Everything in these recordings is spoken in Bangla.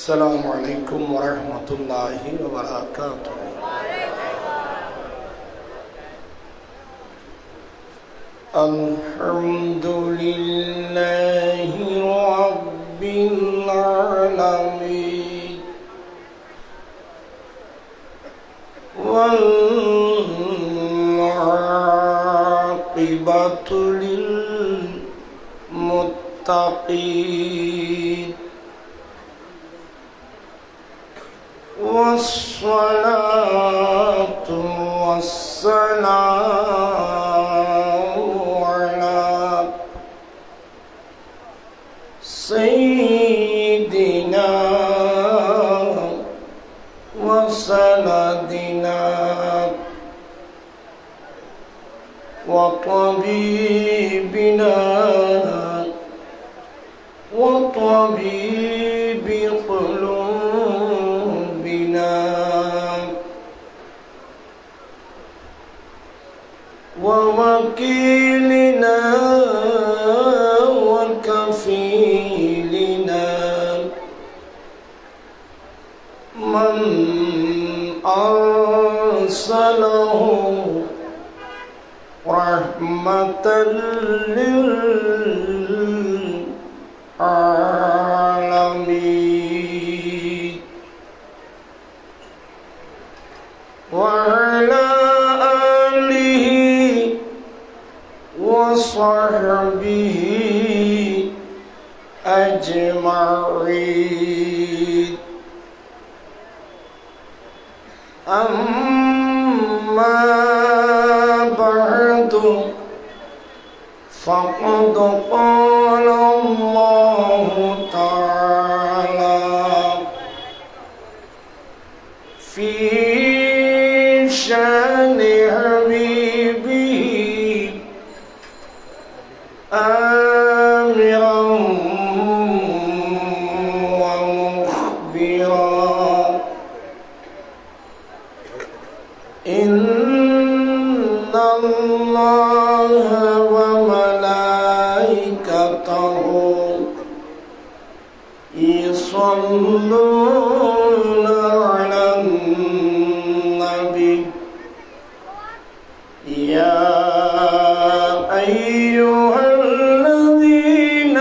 السلام عليكم ورحمة الله وبركاته. الحمد لله رب العالمين والعاقبة للمتقين والصلاة والسلام على سيدنا وسندنا وطبيبنا وطبيب قلوبنا ووكيلنا وكفيلنا من أرسله رحمة للعالمين وعلى آله وصحبه أجمعين. أما بعد فقد قال الله تعالى في شأن حبيبه آمرا ومخبرا إن الله وملائكته يصلون على النبي يا أيها الذين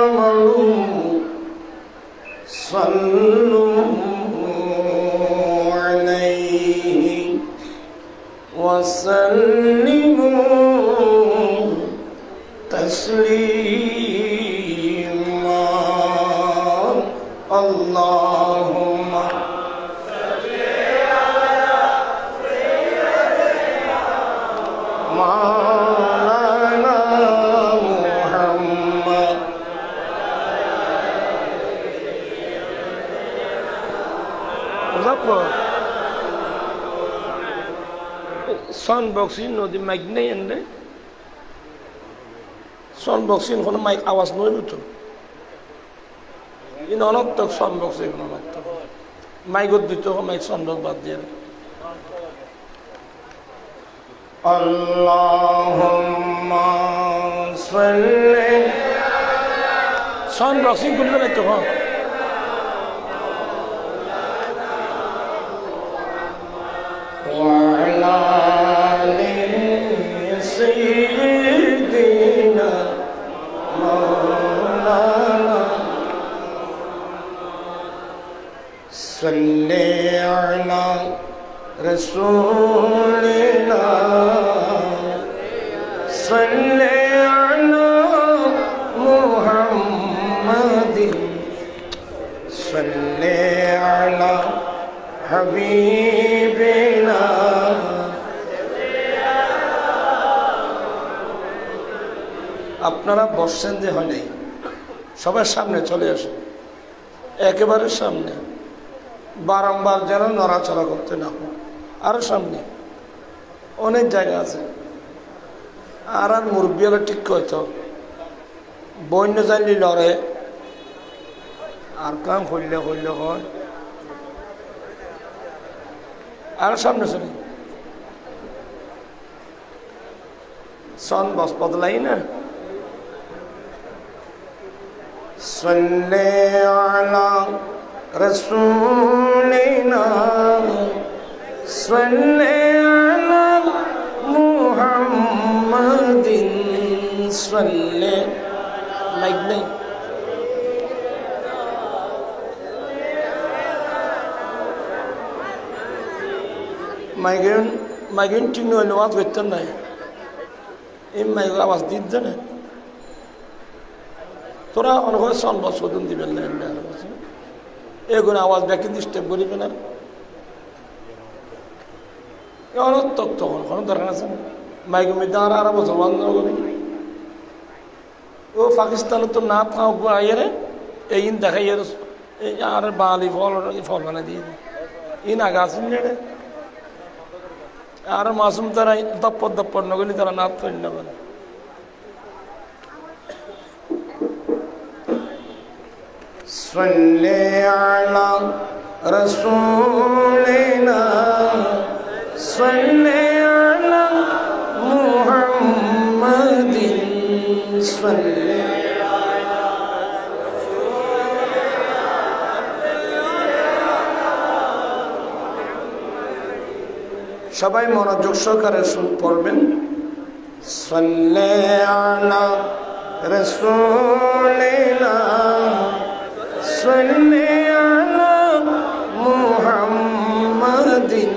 آمنوا صلوا عليه وسلموا تسليما. اللهم صل على سيدنا مولانا محمد. Sound boxing no the mic nahi ande sound boxing kono mic awaz no luto ino not to sound boxing no not mic god dito ko mic sound box bad diye Allahumma salli sound boxing kulle to ho وعلى سيدنا مولانا صل على رسولنا صل على محمد صل على حبيبنا. আপনারা বসছেন যে হয় নাই সবার সামনে চলে আসুন একেবারে সামনে বারংবার যেন নড়াচড়া করতে না হয় আরো সামনে অনেক জায়গা আছে আর মুরব্বী হলে ঠিক হয়তো বন্য জানলি লড়ে আর কাম করলে করলে হয় আর সামনে চলে সন বস বদলাই না صل على रसूलिना सल्ले अला मुहम्मदिन सल्ले। माइक नहीं, माइग्रेन ठीक नहीं आवाज करते ना এই মাইক আওয়াজ দিচ্ছে না তোরা অনেক সম্ভব শোধন দিবেন না এগুলো আওয়াজ ব্যাকে ডিস্টার্ব করিবে না অনর্থক তখন কোনো দরকার আছে মাইকের মধ্যে আর বছর বন্ধ করি ও পাকিস্তানে তো না থাক আইয়ারে এই দেখাই এই আর বালি ফল ফল বানা দিয়ে ইন আগাছেন নেড়ে আর মাসুম তারা দপ্পর দপ্পর নগলি তারা নাচ করি না বলে সাল্লি আলা রাসূলিনা সাল্লি আলা মুহাম্মাদিন সাল্লি। সবাই মনোযোগ সহকারে পড়বেন সাল্লি আলা রাসূলিনা সাল্লি আলা মুহাম্মাদিন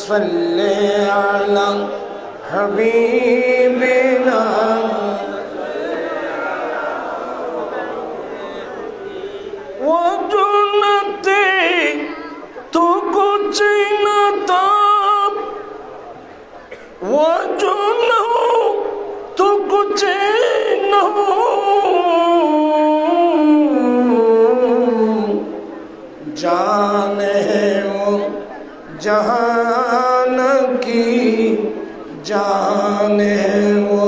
সাল্লি আলা হাবিবিনা ওয়া জন্নতি তু কুছ না তা वो जो न हो तो कुछ न हो जान है वो जहान की जान है वो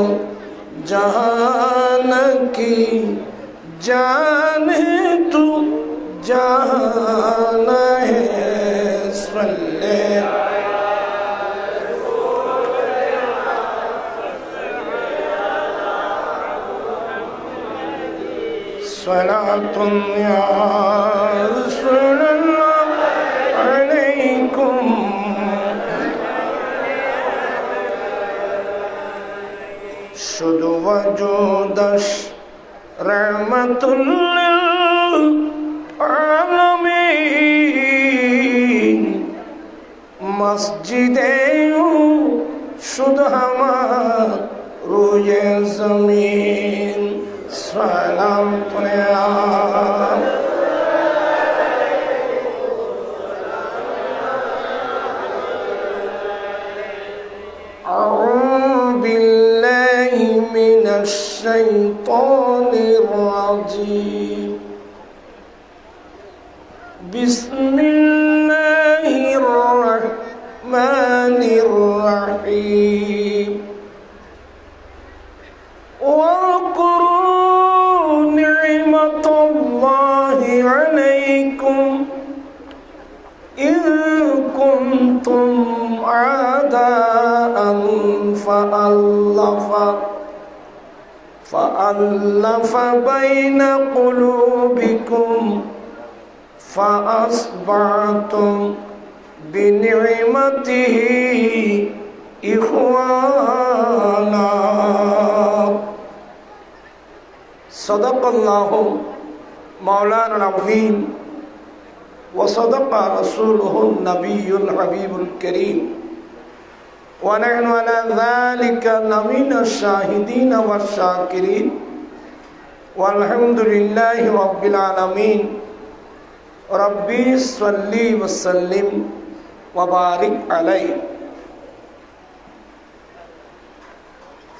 जहान की जान है तू जान है सल्ले सलातुन या रसूलल्लाह अलैकुम। शुदु वजूदश रहमतुल लिल आलमीन मस्जिदे शुद्ध हमारे ज़मीन सलाम तुया अऊज़ु बिल्लाहि मिनश शैतानिर रजीम बिस्मिल्लाहिर रहमानिर रहीम إذ كنتم أعداء فألف بين قلوبكم فأصبحتم بنعمته إخوانا صدق الله مولانا العظيم وصدق رسوله النبي الحبيب الكريم ونحن على ذلك لمن الشاهدين والشاكرين والحمد لله رب العالمين ربي صل وسلم وبارك عليه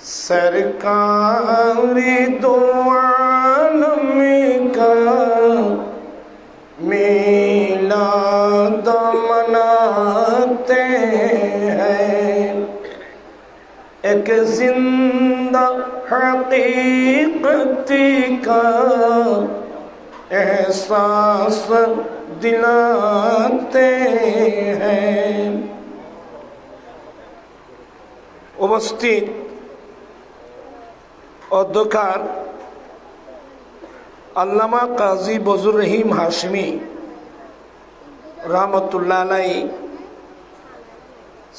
सरकारी दो आलम का मिलाद मनाते हैं एक जिंदा हकीकत का एहसास दिलाते हैं। उपस्थित অধ্যকার আল্লামা কাজী বজুর রহিম হাশমি রহমতুল্লাহ আলাইহি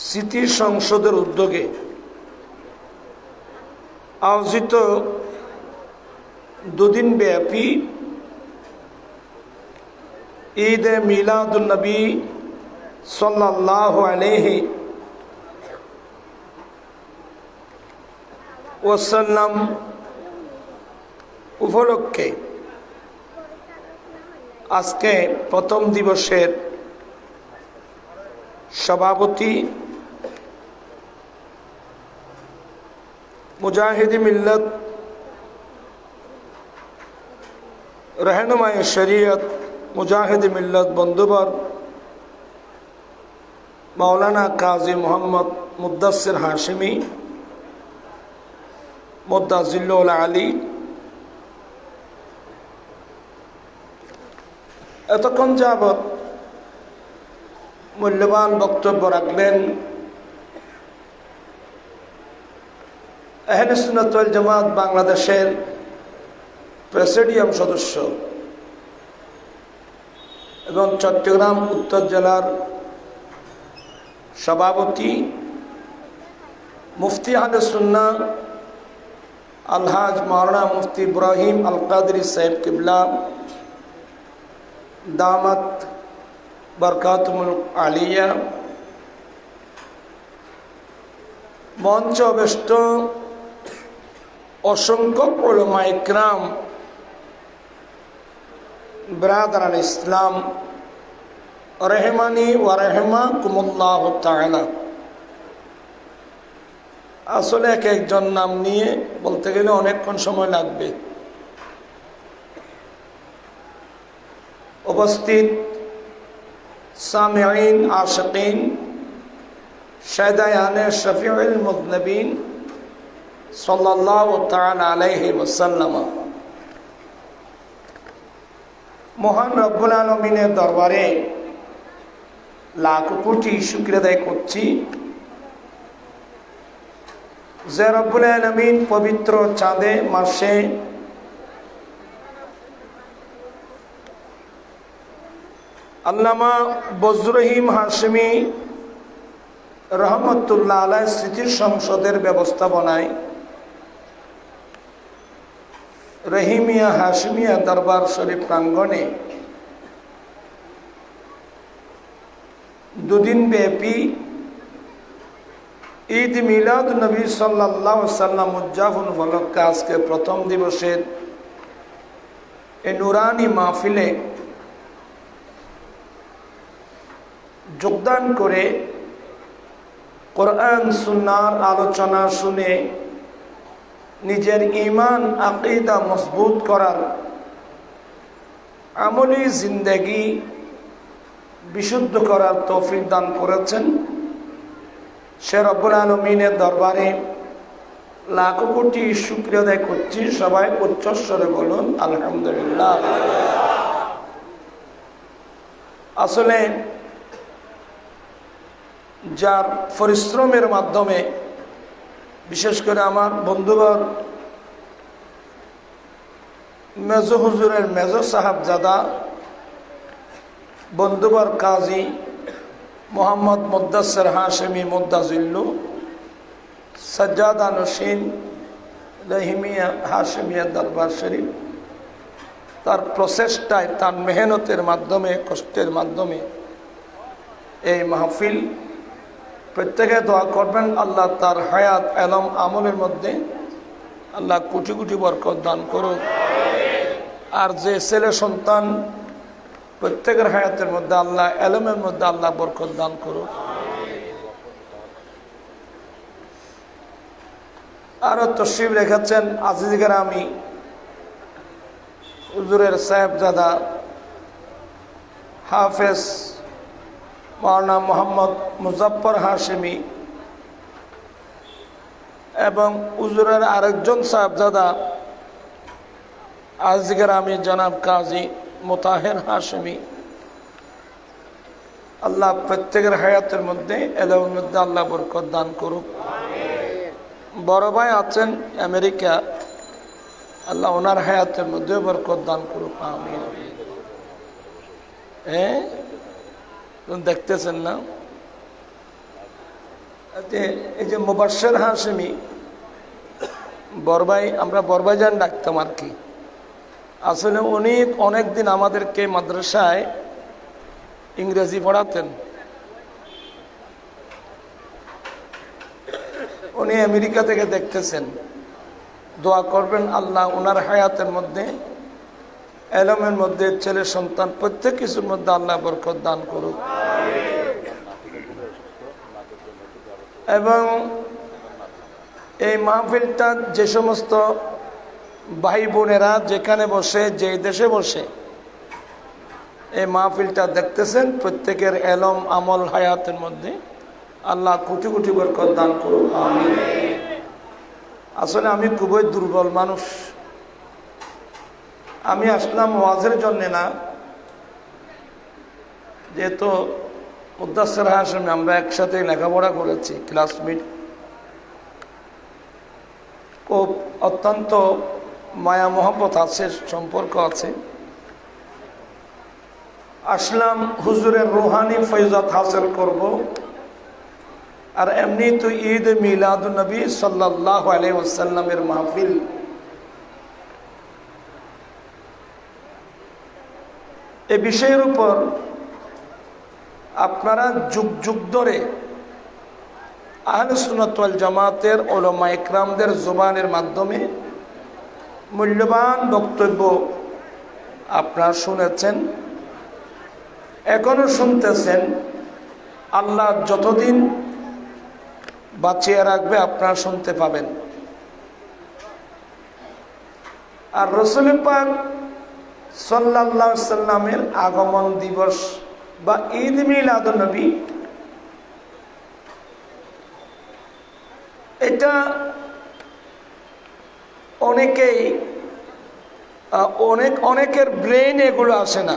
স্মৃতি সংসদের উদ্যোগে আয়োজিত দুদিন ব্যাপী ঈদ মিলাদুন নবী সাল্লাল্লাহু আলাইহি ওয়াসাল্লাম উপলক্ষে আজকে প্রথম দিবসের সভাপতি মুজাহিদ মিল্লত रहनुमाए शरीयत मुजाहिद मिल्लत बंधुबर मौलाना काजी मोहम्मद मुद्दस्सिर हाशिमी मुद्दाजिल्लुल आली এতক্ষণ যাবত মূল্যবান বক্তব্য রাখলেন আহলে সুন্নাত ওয়াল জামাত বাংলাদেশের প্রেসিডিয়াম সদস্য এবং চট্টগ্রাম উত্তর জেলার সভাপতি মুফতি আহলে সুন্নাহ আলহাজ মাওলানা মুফতি ইব্রাহিম আল কাদরি সাহেব কিবলা দামাত বরকাতুল আলিয়া, মঞ্চ অবেষ্ট অসংখ্য উলামা ইকরাম, ব্রাদারান ইসলাম, রহমানি ওয়া রাহমাকুমুল্লাহ তাআলা। আসলে এক একজন নাম নিয়ে বলতে গেলে অনেকক্ষণ সময় লাগবে। উপস্থিত সামিঈন, আশিকিন, শাহিদায়ানে শফিউল মুযনিবিন সাল্লাল্লাহু তাআলা আলাইহি ওয়াসাল্লাম, মহান রব্বুল আলামিনের দরবারে লাখ কোটি শুকরিয়া আদায় করছি যে রব্বুল আলামিন পবিত্র চাঁদে মাসে আল্লামা বজলুর রহিম হাশমি রহমতুল্লাহ আলাইহি স্মৃতি সংসদের ব্যবস্থাপনায় রহিমিয়া হাশমিয়া দরবার শরীফ প্রাঙ্গণে দুদিন ব্যাপী ঈদ মিলাদ নবী সাল্লাল্লাহু আলাইহি ওয়াসাল্লাম উদযাপন উপলক্ষে আজকে প্রথম দিবসের এই নুরানি মাহফিলে যোগদান করে কোরআন সুন্নাহর আলোচনা শুনে নিজের ঈমান আকীদা মজবুত করার, আমলি জিন্দেগি বিশুদ্ধ করার তৌফিক দান করেছেন সে রব্বুল আলামিনের দরবারে লাখ কোটি শুকরিয়া আদায় করছি। সবাই উচ্চস্বরে বলুন আলহামদুলিল্লাহ। আসলে যার পরিশ্রমের মাধ্যমে, বিশেষ করে আমার বন্ধুবর মেজো হুজুরের মেজো সাহেবজাদা বন্ধুবর কাজী মোহাম্মদ মুদ্দাসির হাশমি মুদ্দাজিল্লু সাজ্জাদা নশীন রহিমিয়া হাশমিয়া দরবার শরীফ, তার প্রচেষ্টায়, তার মেহনতের মাধ্যমে, কষ্টের মাধ্যমে এই মাহফিল, প্রত্যেকে দোয়া করবেন আল্লাহ তার হায়াত এলম আমলের মধ্যে আল্লাহ কোটি কোটি বরকত দান করুক। আর যে ছেলে সন্তান প্রত্যেকের হায়াতের মধ্যে আল্লাহ এলমের মধ্যে আল্লাহ বরকত দান করুক। আরো তশরিফ রেখেছেন আজিজ গ্রামী হুজুরের সাহেবজাদা হাফেজ মাওলানা মোহাম্মদ মুজাফফর হাশমি এবং হুজুরের আরেকজন সাহেবজাদা আজিজ গ্রামী জনাব কাজী মোতাহের হাশমি। আল্লাহ প্রত্যেকের হায়াতের মধ্যে এলমের মধ্যে আল্লাহ বরকত দান করুক। বড় ভাই আছেন আমেরিকা, আল্লাহ ওনার হায়াতের মধ্যে বরকত দান করুক, আমিন। দেখতেছেন না এই যে মুবাশশির হাশেমি বড়ভাই, আমরা বড়ভাইজান ডাকতাম আর কি। আসলে উনি অনেকদিন আমাদেরকে মাদ্রাসায় ইংরেজি পড়াতেন। উনি আমেরিকা থেকে দেখতেছেন, দোয়া করবেন আল্লাহ ওনার হায়াতের মধ্যে, এলমের মধ্যে, ছেলে সন্তান প্রত্যেক কিছুর মধ্যে আল্লাহ বরকত দান করুক। এবং এই মাহফিলটা যে সমস্ত ভাই বোনেরা যেখানে বসে, যে দেশে বসে এই মাহফিলটা দেখতেছেন, প্রত্যেকের এলম আমল হায়াতের মধ্যে আল্লাহ কোটি কোটি বরকত দান করুক, আমিন। আসলে আমি খুবই দুর্বল মানুষ। আমি আসলাম ওয়াজের জন্যে না, যেহেতু মুদাসসির হাশেমি আমরা একসাথে লেখাপড়া করেছি, ক্লাসমেট, খুব অত্যন্ত মায়া মহব্বত আছে, সম্পর্ক আছে। আসলাম হুজুরের রুহানি ফয়জাত হাসিল করব। আর এমনি তো ঈদ মিলাদুন নবী সাল্লাল্লাহু আলাইহি ওয়াসাল্লামের মাহফিল, এই বিষয়ের উপর আপনারা যুগ যুগ ধরে আহলে সুন্নাত ওয়াল জামাতের উলামা ইকরামদের জবানের মাধ্যমে মূল্যবান বক্তব্য আপনারা শুনেছেন, এখনো শুনতেছেন। আল্লাহ যতদিন বাঁচিয়ে রাখবে আপনারা শুনতে পাবেন। আর রাসূল পাক সাল্লাল্লাহু আলাইহি ওয়াসাল্লামের আগমন দিবস বা ঈদ মিলাদুন নবী, এটা অনেকের ব্রেন এগুলো আসে না।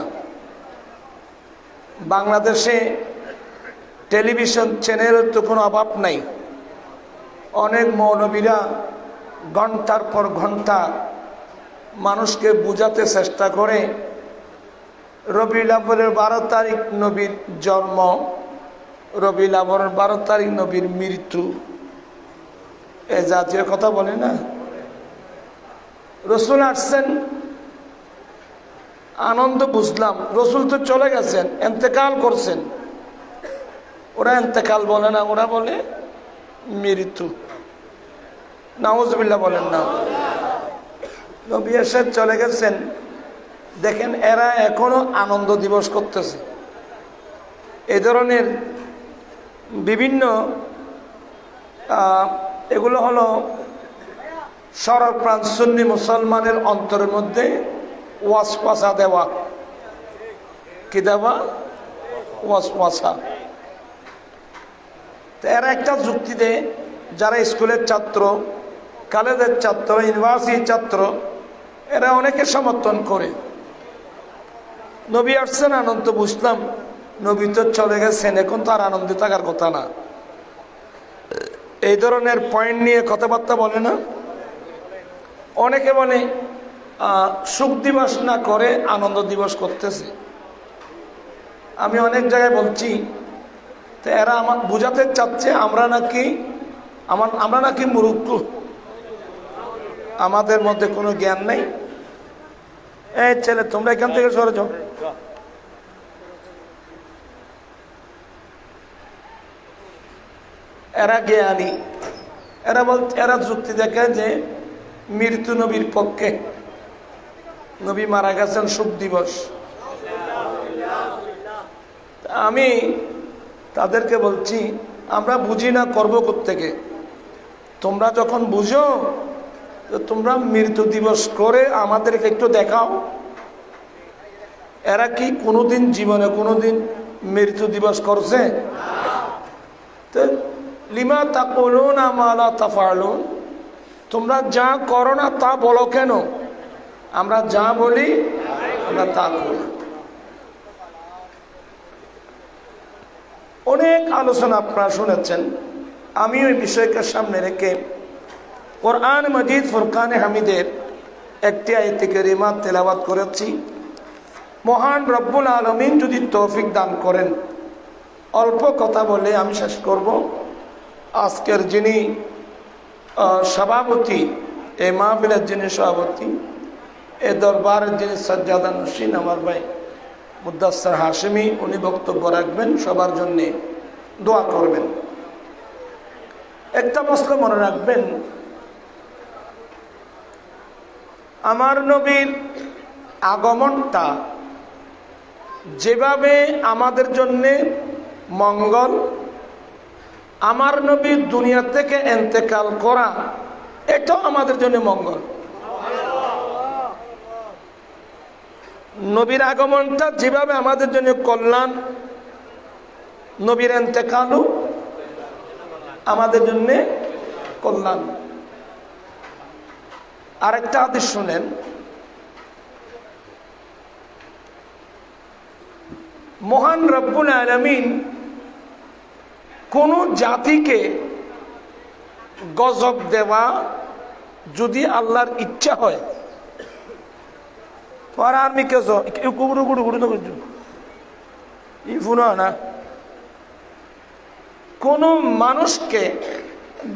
বাংলাদেশে টেলিভিশন চ্যানেলের তো কোনো অভাব নাই। অনেক মৌলবীরা ঘন্টার পর ঘন্টা মানুষকে বুঝাতে চেষ্টা করে রবিউল আউয়ালের 12 তারিখ নবীর জন্ম, রবিউল আউয়ালের 12 তারিখ নবীর মৃত্যু, এ জাতীয় কথা বলে না। রসুল আসছেন, আনন্দ বুঝলাম, রসুল তো চলে গেছেন, ইন্তেকাল করছেন। ওরা ইন্তেকাল বলে না, ওরা বলে মৃত্যু। নাউজুবিল্লাহ বলেন না। নবী এসে চলে গেছেন, দেখেন এরা এখনো আনন্দ দিবস করতেছে। এই ধরনের বিভিন্ন এগুলো হলো সরপ্রাণ সুন্নি মুসলমানের অন্তরের মধ্যে ওয়াসওয়াসা দেওয়া। কি দেওয়া? ওয়াসওয়াসা। এরা একটা যুক্তি দেয়, যারা স্কুলের ছাত্র, কলেজের ছাত্র, ইউনিভার্সিটির ছাত্র, এরা অনেকে সমর্থন করে। নবী আসছেন, আনন্দ বুঝলাম, নবী তো চলে গেছেন, এখন তো আর আনন্দে থাকার কথা না। এই ধরনের পয়েন্ট নিয়ে কথাবার্তা বলে না। অনেকে বলে সুখ দিবস না করে আনন্দ দিবস করতেছে। আমি অনেক জায়গায় বলছি, তো এরা আমার বুঝাতে চাচ্ছে আমরা নাকি মূর্খ, আমাদের মধ্যে কোনো জ্ঞান নেই। এই ছেলে, তোমরা এখান থেকে সরে যাও। এরা জ্ঞানী, এরা যুক্তি দেখে যে মৃত্যু নবীর পক্ষে, নবী মারা গেছেন, সুখ দিবস। আমি তাদেরকে বলছি, আমরা বুঝি না, করবো কোত্থেকে? তোমরা যখন বুঝো, তো তোমরা মৃত্যু দিবস করে আমাদেরকে একটু দেখাও। এরা কি কোনোদিন জীবনে কোনোদিন মৃত্যু দিবস করছে? তো লিমা তাকুলুনা মা লা তাফআলুন, তোমরা যা করো না তা বলো কেন? আমরা যা বলি আমরা তা করি। অনেক আলোচনা আপনারা শুনেছেন। আমি ওই বিষয়কে সামনে রেখে কোরআন মাজিদ ফুরকানে হামিদের একটি আয়াতে কারিমা তেলাওয়াত করেছি। মহান রব্বুল আলামিন যদি তৌফিক দান করেন, অল্প কথা বলে আমি শেষ করব। আজকের যিনি সভাপতি, এই মাহফিলের যিনি সভাপতি, এ দরবারের যিনি সজ্জাদা নসীন আমার ভাই মুদাসসির হাশেমি, উনি বক্তব্য রাখবেন, সবার জন্য দোয়া করবেন। একটা মসলা মনে রাখবেন, আমার নবীর আগমনটা যেভাবে আমাদের জন্য মঙ্গল, আমার নবীর দুনিয়া থেকে ইন্তেকাল করা এটাও আমাদের জন্য মঙ্গল। নবীর আগমনটা যেভাবে আমাদের জন্য কল্যাণ, নবীর ইন্তেকালও আমাদের জন্য কল্যাণ। আরেকটা হাদিস শুনেন, মহান রব্বুল আলামিন কোন জাতিকে গজব দেওয়া যদি আল্লাহর ইচ্ছা হয়, কোন মানুষকে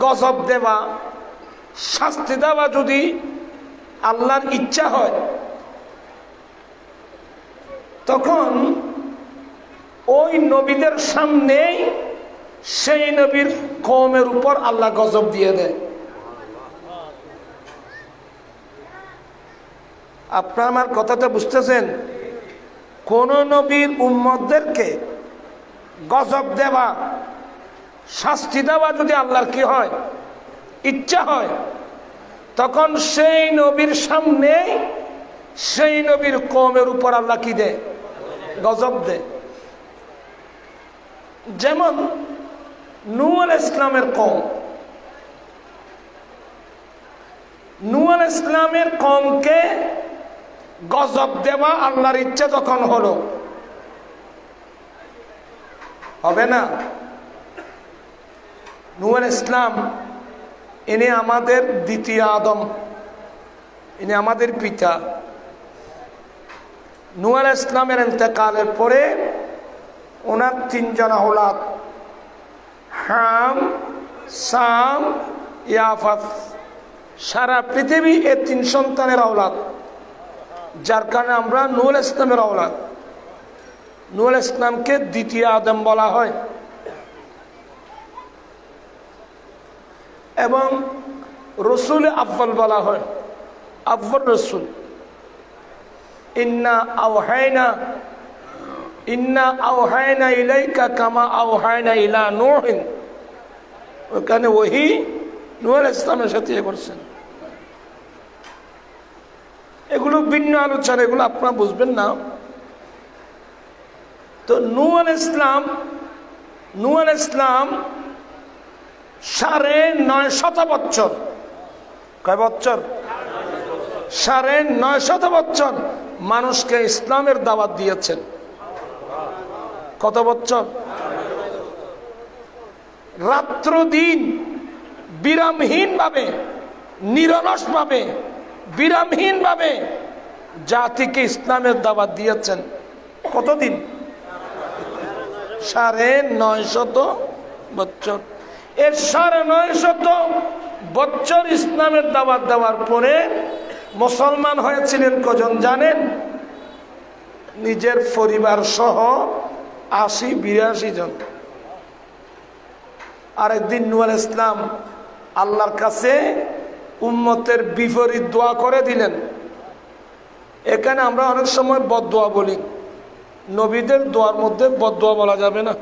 গজব দেওয়া, শাস্তি দেওয়া যদি আল্লাহর ইচ্ছা হয়, তখন ওই নবীদের সামনেই সেই নবীর কওমের উপর আল্লাহ গজব দিয়ে দেয়। আপনারা আমার কথাটা বুঝতেছেন? কোন নবীর উম্মতদেরকে গজব দেওয়া, শাস্তি দেওয়া যদি আল্লাহর কি হয়, ইচ্ছা হয়, তখন সেই নবীর সামনে সেই নবীর কওমের উপর আল্লাহ কি দেয়, গজব দেয়। যেমন নূহ আলাইহিস সালামের কওম, নূহ আলাইহিস সালামের কওমকে গজব দেওয়া আল্লাহর ইচ্ছা যখন হলো, হবে না? নূহ আলাইহিস সালাম ইনি আমাদের দ্বিতীয় আদম, ইনি আমাদের পিতা। নূহ আলাইহিস সালামের ইন্তেকালের পরে ওনার তিনজন আওলাদ, হাম, সাম, ইয়াফাত, সারা পৃথিবী এই তিন সন্তানের আওলাদ, যার কারণে আমরা নূহ আলাইহিস সালামের আওলাদ। নূহ আলাইহিস সালামকে দ্বিতীয় আদম বলা হয়। এবং রসুল আফজল বলা হয়, আফজল রসুল। ইন্না আওহায়না ইলাইকা কামা আওহায়না ইলা নূহিন, ওখানে ওহী নূহ আলাইহিস সালামের সাথে করছেন। এগুলো ভিন্ন আলোচনা, এগুলো আপনারা বুঝবেন না। তো নূহ আলাইহিস সালাম 950 বছর, কয় বছর? 950 বছর মানুষকে ইসলামের দাওয়াত দিয়েছেন। কত বছর? রাত্র দিন বিরামহীন ভাবে, নিরলস ভাবে, বিরামহীন ভাবে জাতিকে ইসলামের দাওয়াত দিয়েছেন। কতদিন? 950 বছর। এর 950 বছর ইসলামের দাওয়াত দেওয়ার পরে মুসলমান হয়েছিলেন কজন জানেন? নিজের পরিবার সহ 80-82 জন। আরেকদিন নূহ আলাইহিস সালাম আল্লাহর কাছে উম্মতের বিপরীত দোয়া করে দিলেন। এখানে আমরা অনেক সময় বদদোয়া বলি, নবীদের দোয়ার মধ্যে বদদোয়া বলা যাবে না,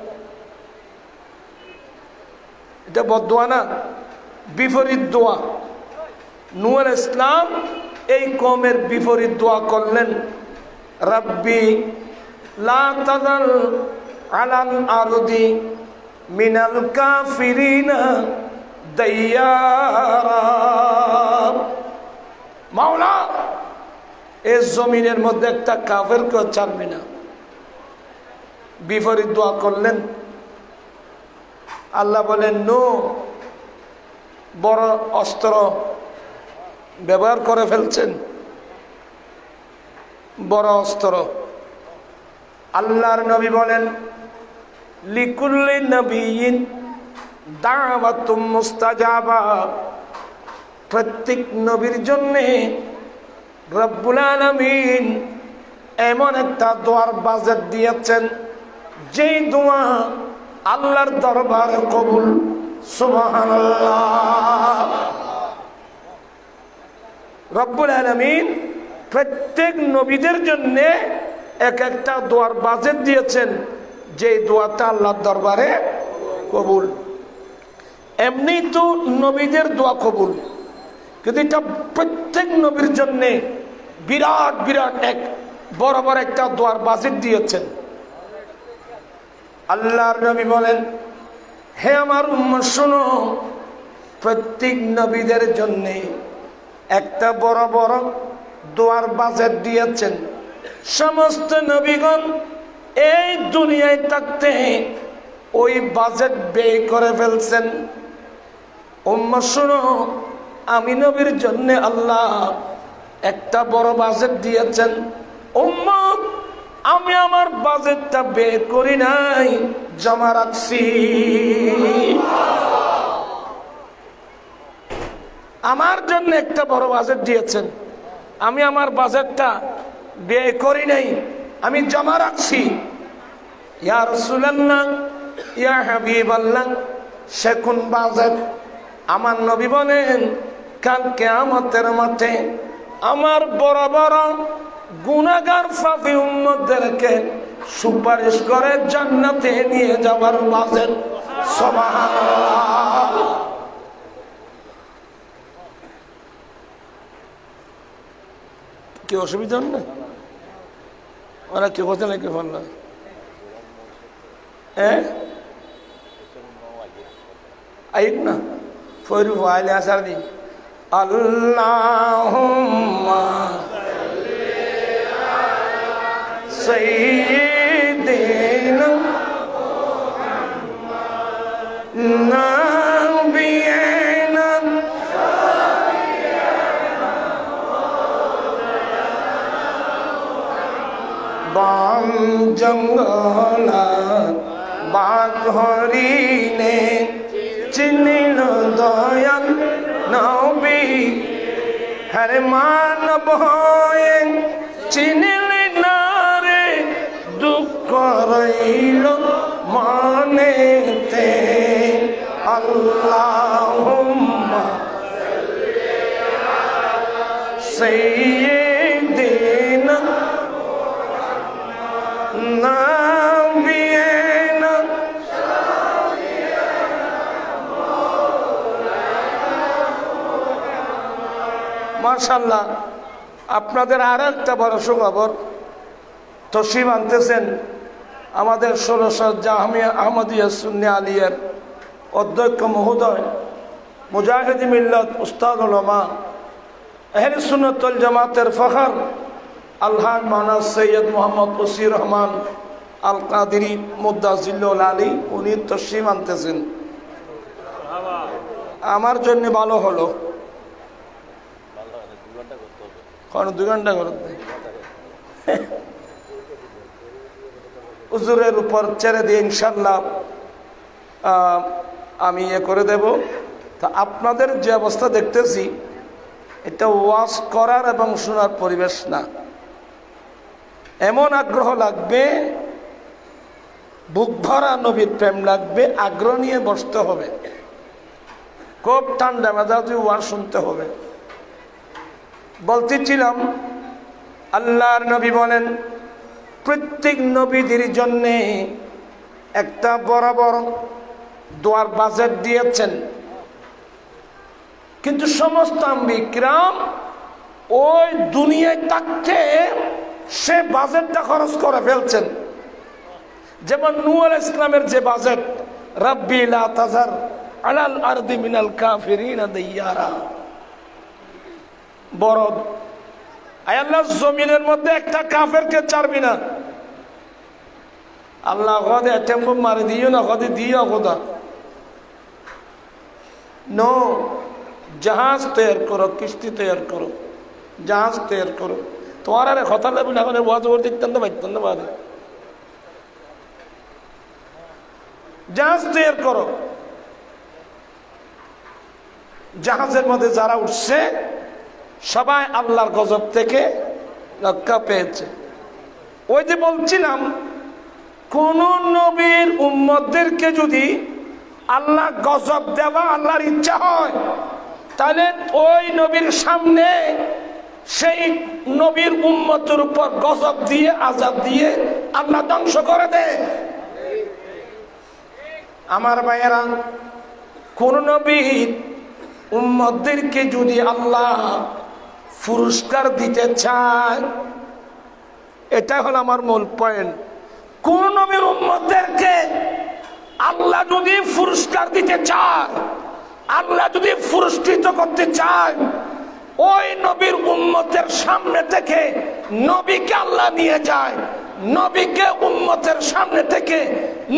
এটা বদদোয়া না, বিপরীত দোয়া। নূহ আলাইহিস সালাম এই কওমের বিপরীত দোয়া করলেন, রাব্বি লা তাযার আলাল আরদি মিনাল কাফিরিনা দাইয়ারা। মাওলা, এই জমিনের মধ্যে একটা কাফেরকে ছাড়বি না। বিপরীত দোয়া করলেন। আল্লাহ বলেন, নূহ বড় অস্ত্র ব্যবহার করে ফেলছেন, বড় অস্ত্র। আল্লাহর নবী বলেন, লিকুল্লি নবিয়িন দাওয়াতুম মুস্তাজাবা। প্রত্যেক নবীর জন্য রব্বুল আলামিন এমন একটা দোয়ার বাজেট দিয়েছেন যেই দোয়া আল্লাহর দরবারে কবুল। সুবহানাল্লাহ। রব্বুল আলামিন প্রত্যেক নবীদের জন্য এক একটা দোয়ার বাজেট দিয়েছেন যে দোয়াটা আল্লাহর দরবারে কবুল। এমনি তো নবীদের দোয়া কবুল, কিন্তু এটা প্রত্যেক নবীর জন্য বিরাট বিরাট এক বড় বড় একটা দোয়ার বাজেট দিয়েছেন। আল্লাহর নবী বলেন, হে আমার উম্মত শোনো, প্রত্যেক নবীদের জন্য একটা বড় বড় দোয়ার বাজেট দিয়েছেন। সমস্ত নবীগণ এই দুনিয়ায় থাকতে ওই বাজেট ব্যয় করে ফেলছেন। উম্মত শোনো, আমি নবীর জন্য আল্লাহ একটা বড় বাজেট দিয়েছেন। উম্মত, আমি আমার বাজেটটা ব্যয় করি নাই, জমা রাখছি। আমার জন্য একটা বড় বাজেট দিয়েছেন, আমি আমার বাজেটটা ব্যয় করি নাই, আমি জমা রাখছি। ইয়া রাসূলুল্লাহ, ইয়া হাবিবাল্লাহ, সে কোন বাজেট? আমার নবী বলেন, কাল কিয়ামতের মাঠে আমার বড় বড় গুনাহগার পাপী উম্মতদেরকে সুপারিশ করে জান্নাতে নিয়ে যাওয়ার বাজেট। সুবহানাল্লাহ। কি অসুবিধা না? ওরা কি কথা নাকি বলল? আইব না ফয়রু ফাইলে আসার দিন। আল্লাহুম্মা সাইয়্যিদিনা নাবিয়িনা বাম জঙ্গলা বাঘ হরিণে চিনিল দয়াল নবী। হরে মানব হয়ে চিনিলি না রে, দুঃখ রইল মনেতে। আল্লাহুম্মা সাইয়্যিদিনা নাবিয়িনা। মাশাআল্লাহ, আপনাদের আর একটা বড় সুখবর, তসরিফ আনতেছেন আমাদের ১৬০০ জামিয়া আহমদিয়া সুন্নি আলিয়ার অধ্যক্ষ মহোদয়, মুজাহিদ মিল্লাত, উস্তাদ উলামা, আহলে সুন্নাত ওয়াল জামাতের ফখর আলহাজ মাওলানা সৈয়দ মোহাম্মদ ওসির রহমান আল কাদেরী মুদ্দাজিল্লুল আলী, উনি তসরিফ আনতেছেন। আমার জন্য ভালো হলো, কারণ 2 ঘন্টা করতে হুজুরের উপর ছেড়ে দিয়ে ইনশাল্লাহ আমি করে দেব। তা আপনাদের যে অবস্থা দেখতেছি, এটা ওয়াজ করার এবং শোনার পরিবেশ না। এমন আগ্রহ লাগবে, বুক ভরা নবীর প্রেম লাগবে, আগ্রহ নিয়ে বসতে হবে, খুব ঠান্ডা মেজাজে ওয়াজ শুনতে হবে। বলতেছিলাম, আল্লাহর নবী বলেন, প্রত্যেক নবীদের জন্যে একটা বড় বড় দোয়ার বাজেট দিয়েছেন, কিন্তু সমস্ত আম্বিয়া কিরাম ওই দুনিয়ায় থাকতে সে বাজেটটা খরচ করে ফেলছেন। যেমন নূহ আলাইহিস সালামের যে বাজেট, রাব্বি লা তাযার আলাল আরদি মিনাল কাফিরিনা দাইয়ারা, বড় আয় আল্লাহ জমিনের মধ্যে একটা কাফেরকে ছাড়বি না। আল্লাহ কদে টেম্পো মারি দিও না, কদে দিও খোদা। নো, জাহাজ তৈরি করো, কিস্তি তৈরি করো, জাহাজ তৈরি করো। তোমার আরে কথা লাগবে না, এখন ওয়াজ ওর দেখতেন না, বাইতেন না বাদে। জাহাজ তৈরি করো। জাহাজের মধ্যে যারা উঠছে সবাই আল্লাহর গজব থেকে রক্ষা পেয়েছে। ওই যে বলছিলাম, কোন নবীর উম্মতদেরকে যদি আল্লাহ গজব দেওয়া আল্লাহর ইচ্ছা হয়, তাহলে ওই নবীর সামনে সেই নবীর উম্মতের উপর গজব দিয়ে আযাব দিয়ে আল্লাহ ধ্বংস করে দেয়। আমার ভাইয়েরা, কোন নবীর উম্মতদেরকে যদি আল্লাহ পুরস্কার দিতে চায়, এটা হলো আমার মূল পয়েন্ট। কোন নবীর উম্মতদেরকে আল্লাহ যদি পুরস্কার দিতে চায়, আল্লাহ যদি পুরস্কৃত করতে চায়, ওই নবীর উম্মতের সামনে থেকে নবীকে আল্লাহ নিয়ে যায়। নবীকে উম্মতের সামনে থেকে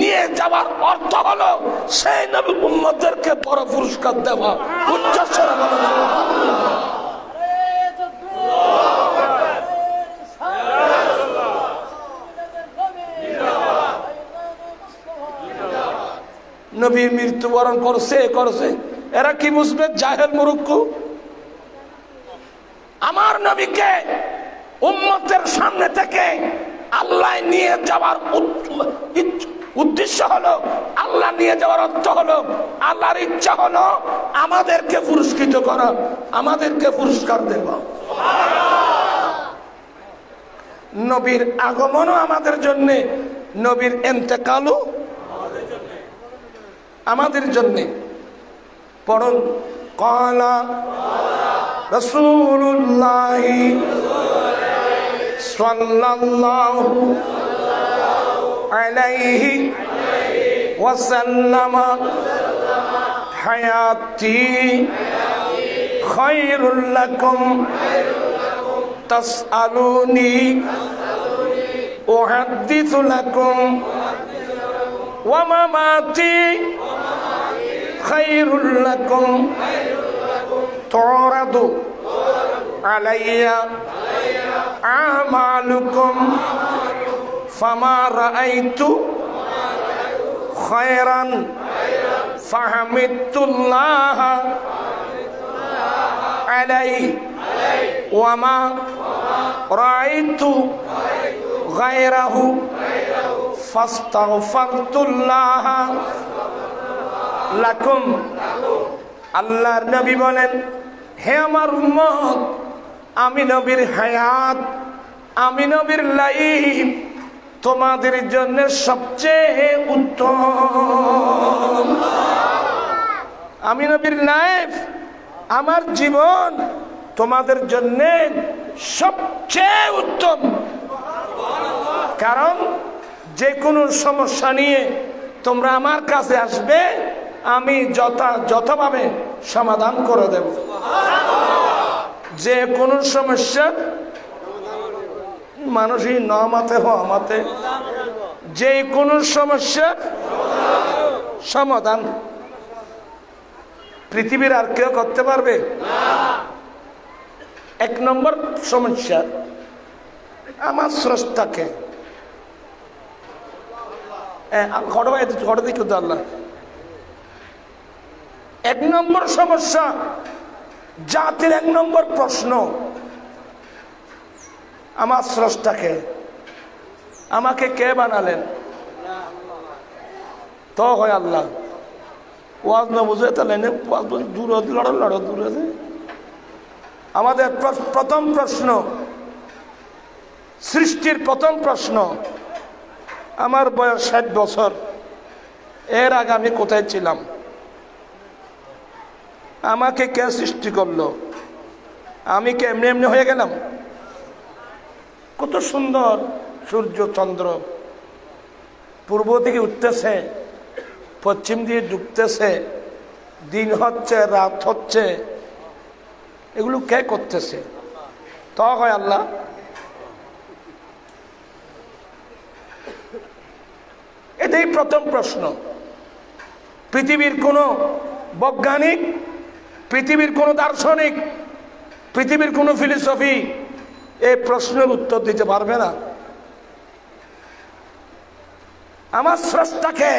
নিয়ে যাওয়ার অর্থ হলো সেই নবীর উম্মতদেরকে বড় পুরস্কার দেওয়া। উচ্চস্বরে বলেন সুবহানাল্লাহ। নবী মৃত্যুবরণ করছে, এরা কি বুঝবে? জাহেল মূর্খ। আমার নবীকে উম্মতের সামনে থেকে আল্লাহ নিয়ে যাওয়ার উদ্দেশ্য হলো, আল্লাহ নিয়ে যাওয়ার অর্থ হলো, আল্লাহর ইচ্ছা হলো আমাদেরকে পুরস্কৃত করা, আমাদেরকে পুরস্কার দেওয়া। নবীর আগমনও আমাদের জন্য, নবীর ইন্তেকালও আমাদের জন্য। পড়ুন, ক্বালা রাসূলুল্লাহ সাল্লাল্লাহু আলাইহি ওয়াসাল্লাম, হায়াতি খায়রুল লাকুম তাসআলুনি উহাদ্দিসু লাকুম ওয়া মামাতি খায়রুল লাকুম তুরাদু আলাইয়া আমালুকুম ফামা রাআইতু খায়রান ফাহামিদুল্লাহ আলাইহি ওয়া মা রাআইতু গায়রাহু ফাস্তাগফারতুল্লাহ লাকুম। আল্লাহর নবী বলেন, হে আমার উম্মত, আমি নবীর হায়াত, আমি নবীর লাইফ তোমাদের জন্য সবচেয়ে উত্তম। আমি নবীর লাইফ, আমার জীবন তোমাদের জন্য সবচেয়ে উত্তম। কারণ যে কোনো সমস্যা নিয়ে তোমরা আমার কাছে আসবে, আমি যথাযথভাবে সমাধান করে দেব। যে কোনো সমস্যা মানুষই নমাতে হমাতে, যে কোনো সমস্যার সমাধান পৃথিবীর আর কেউ করতে পারবে? এক নম্বর সমস্যা, আমার স্রষ্টাকে আল্লাহ। এক নম্বর সমস্যা, জাতির এক নম্বর প্রশ্ন, আমার স্রষ্টাকে, আমাকে কে বানালেন? তো হয় আল্লাহ। ওয়াজ না বুঝে তাহলে দূরে দূরে। আমাদের প্রথম প্রশ্ন, সৃষ্টির প্রথম প্রশ্ন, আমার বয়স 60 বছর, এর আগে আমি কোথায় ছিলাম? আমাকে কে সৃষ্টি করলো? আমি কে এমনি এমনি হয়ে গেলাম? কত সুন্দর সূর্য চন্দ্র পূর্ব থেকে উঠতেছে, পশ্চিম দিয়ে ডুবতেছে, দিন হচ্ছে রাত হচ্ছে, এগুলো কে করতেছে? তো হয় আল্লাহ। এটাই প্রথম প্রশ্ন। পৃথিবীর কোনো বৈজ্ঞানিক, পৃথিবীর কোনো দার্শনিক, পৃথিবীর কোনো ফিলোসফি এই প্রশ্নের উত্তর দিতে পারবে না। আমার স্রষ্টাকে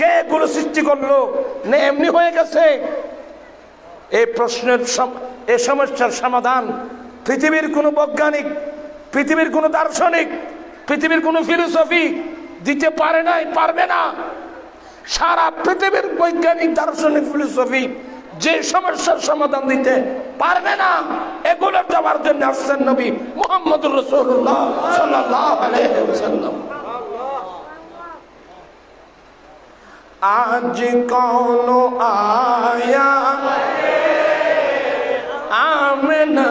কে এগুলো সৃষ্টি করলো, না এমনি হয়ে গেছে? এই প্রশ্নের এই সমস্যার সমাধান পৃথিবীর কোনো বৈজ্ঞানিক, পৃথিবীর কোনো দার্শনিক, পৃথিবীর কোনো ফিলোসফি দিতে পারে নাই, পারবে না। সারা পৃথিবীর বৈজ্ঞানিক, দার্শনিক, ফিলোসফি যে সমস্যার সমাধান দিতে পারবে না, এগুলো দেওয়ার জন্য আসছেন নবী মুহাম্মদুর রাসূলুল্লাহ সাল্লাল্লাহু আলাইহি ওয়াসাল্লাম। आज कौन आया आमना,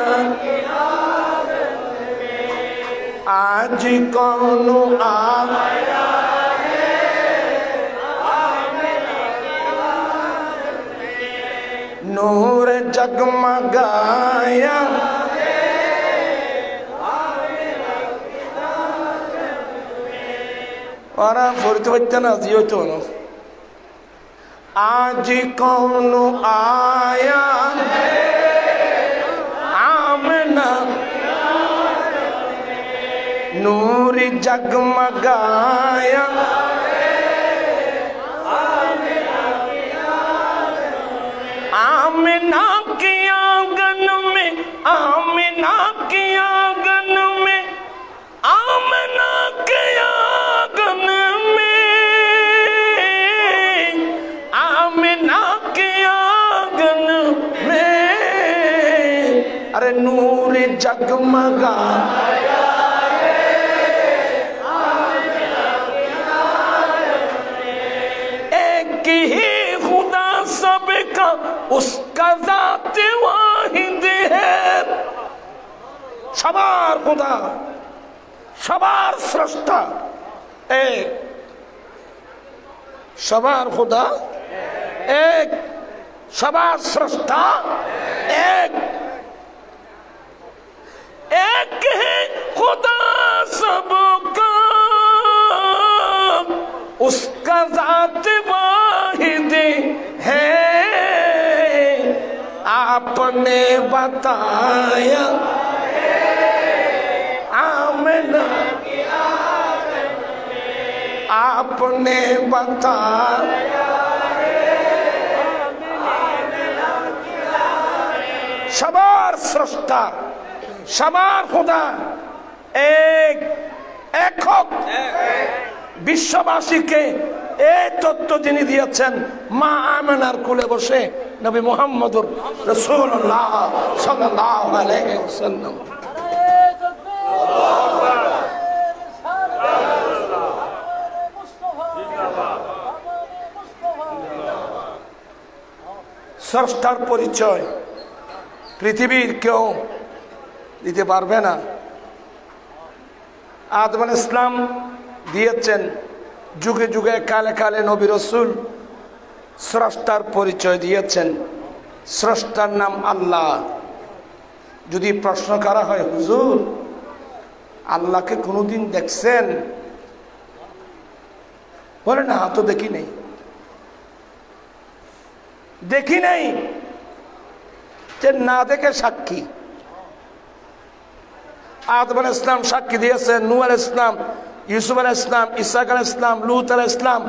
आज कौन आया नूर जगमगाया, और फुरत बच्चा जियो तो आज कौन आया आमना नूर जगमगाया, आमिना की आंगन में, आमिना की आंगन में, आमिना के आंगन में, आमिना के आंगन में, अरे नूर जगमगाया, एक ही खुदा सबका उसका जात वाहिद है। সবার খোদা, সবার স্রষ্টা এক, সবার খোদা এক, সবার স্রষ্টা এক, एक है खुदा सबका उसका जात वाहिद है। आपने बताया आमना, आपने बताया সবার স্রষ্টা, সবার খোদা এক, একক। বিশ্ববাসীকে এই তত্ত্ব যিনি দিয়েছেন মা আমেনার কোলে বসে নবী মুহাম্মদুর রাসূলুল্লাহ সাল্লাল্লাহু আলাইহি ওয়াসাল্লাম। স্রষ্টার পরিচয় পৃথিবীর কেউ দিতে পারবে না। আদম আলাইহিস সালাম দিয়েছেন, যুগে যুগে কালে কালে নবী রাসূল স্রষ্টার পরিচয় দিয়েছেন। স্রষ্টার নাম আল্লাহ। যদি প্রশ্ন করা হয়, হুজুর আল্লাহকে কোনোদিন দেখছেন? বলে না, তো দেখি নেই, দেখি নাই। যে না দেখে সাক্ষী। আদম আলাইহিস সালাম সাক্ষী দিয়েছেন, নূহ আলাইহিস সালাম, ইউসুফ আলাইহিস সালাম, ইসহাক আলাইহিস সালাম, লূত আলাইহিস সালাম,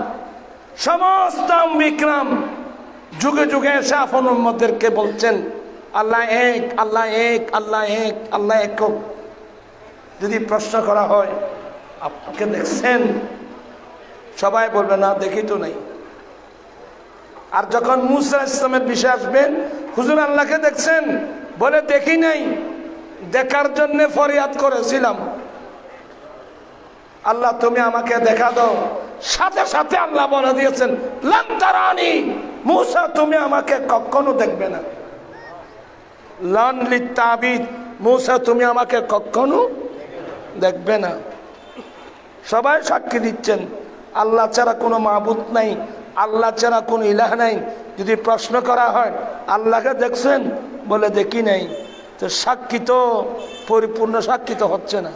সমস্ত বিক্রম যুগে যুগে এসে আপন উম্মতদেরকে বলছেন আল্লাহ এক, আল্লাহ এক, আল্লাহ এক, আল্লাহ একক। যদি প্রশ্ন করা হয় আপনাকে দেখছেন, সবাই বলবে না, দেখি তো নাই। আর যখন মূসা আলাইহিস সালামের বিষয় আসবে, হুজুর আল্লাহকে দেখছেন? বলে দেখি নাই, দেখার জন্য ফরিয়াদ করেছিলাম, আল্লাহ তুমি আমাকে দেখা দাও। সাথে সাথে আল্লাহ বলে দিয়েছেন লান তারানি, মূসা তুমি আমাকে কখনো দেখবে না। লান লিতাবিদ, মূসা তুমি আমাকে কখনো দেখবে না। সবাই সাক্ষী দিচ্ছেন আল্লাহ ছাড়া কোনো মাবুদ নাই, আল্লাহ ছাড়া কোনো ইলাহ নাই। যদি প্রশ্ন করা হয় আল্লাহকে দেখছেন? বলে দেখি নাই। তো সাক্ষী তো পরিপূর্ণ সাক্ষী তো হচ্ছে না।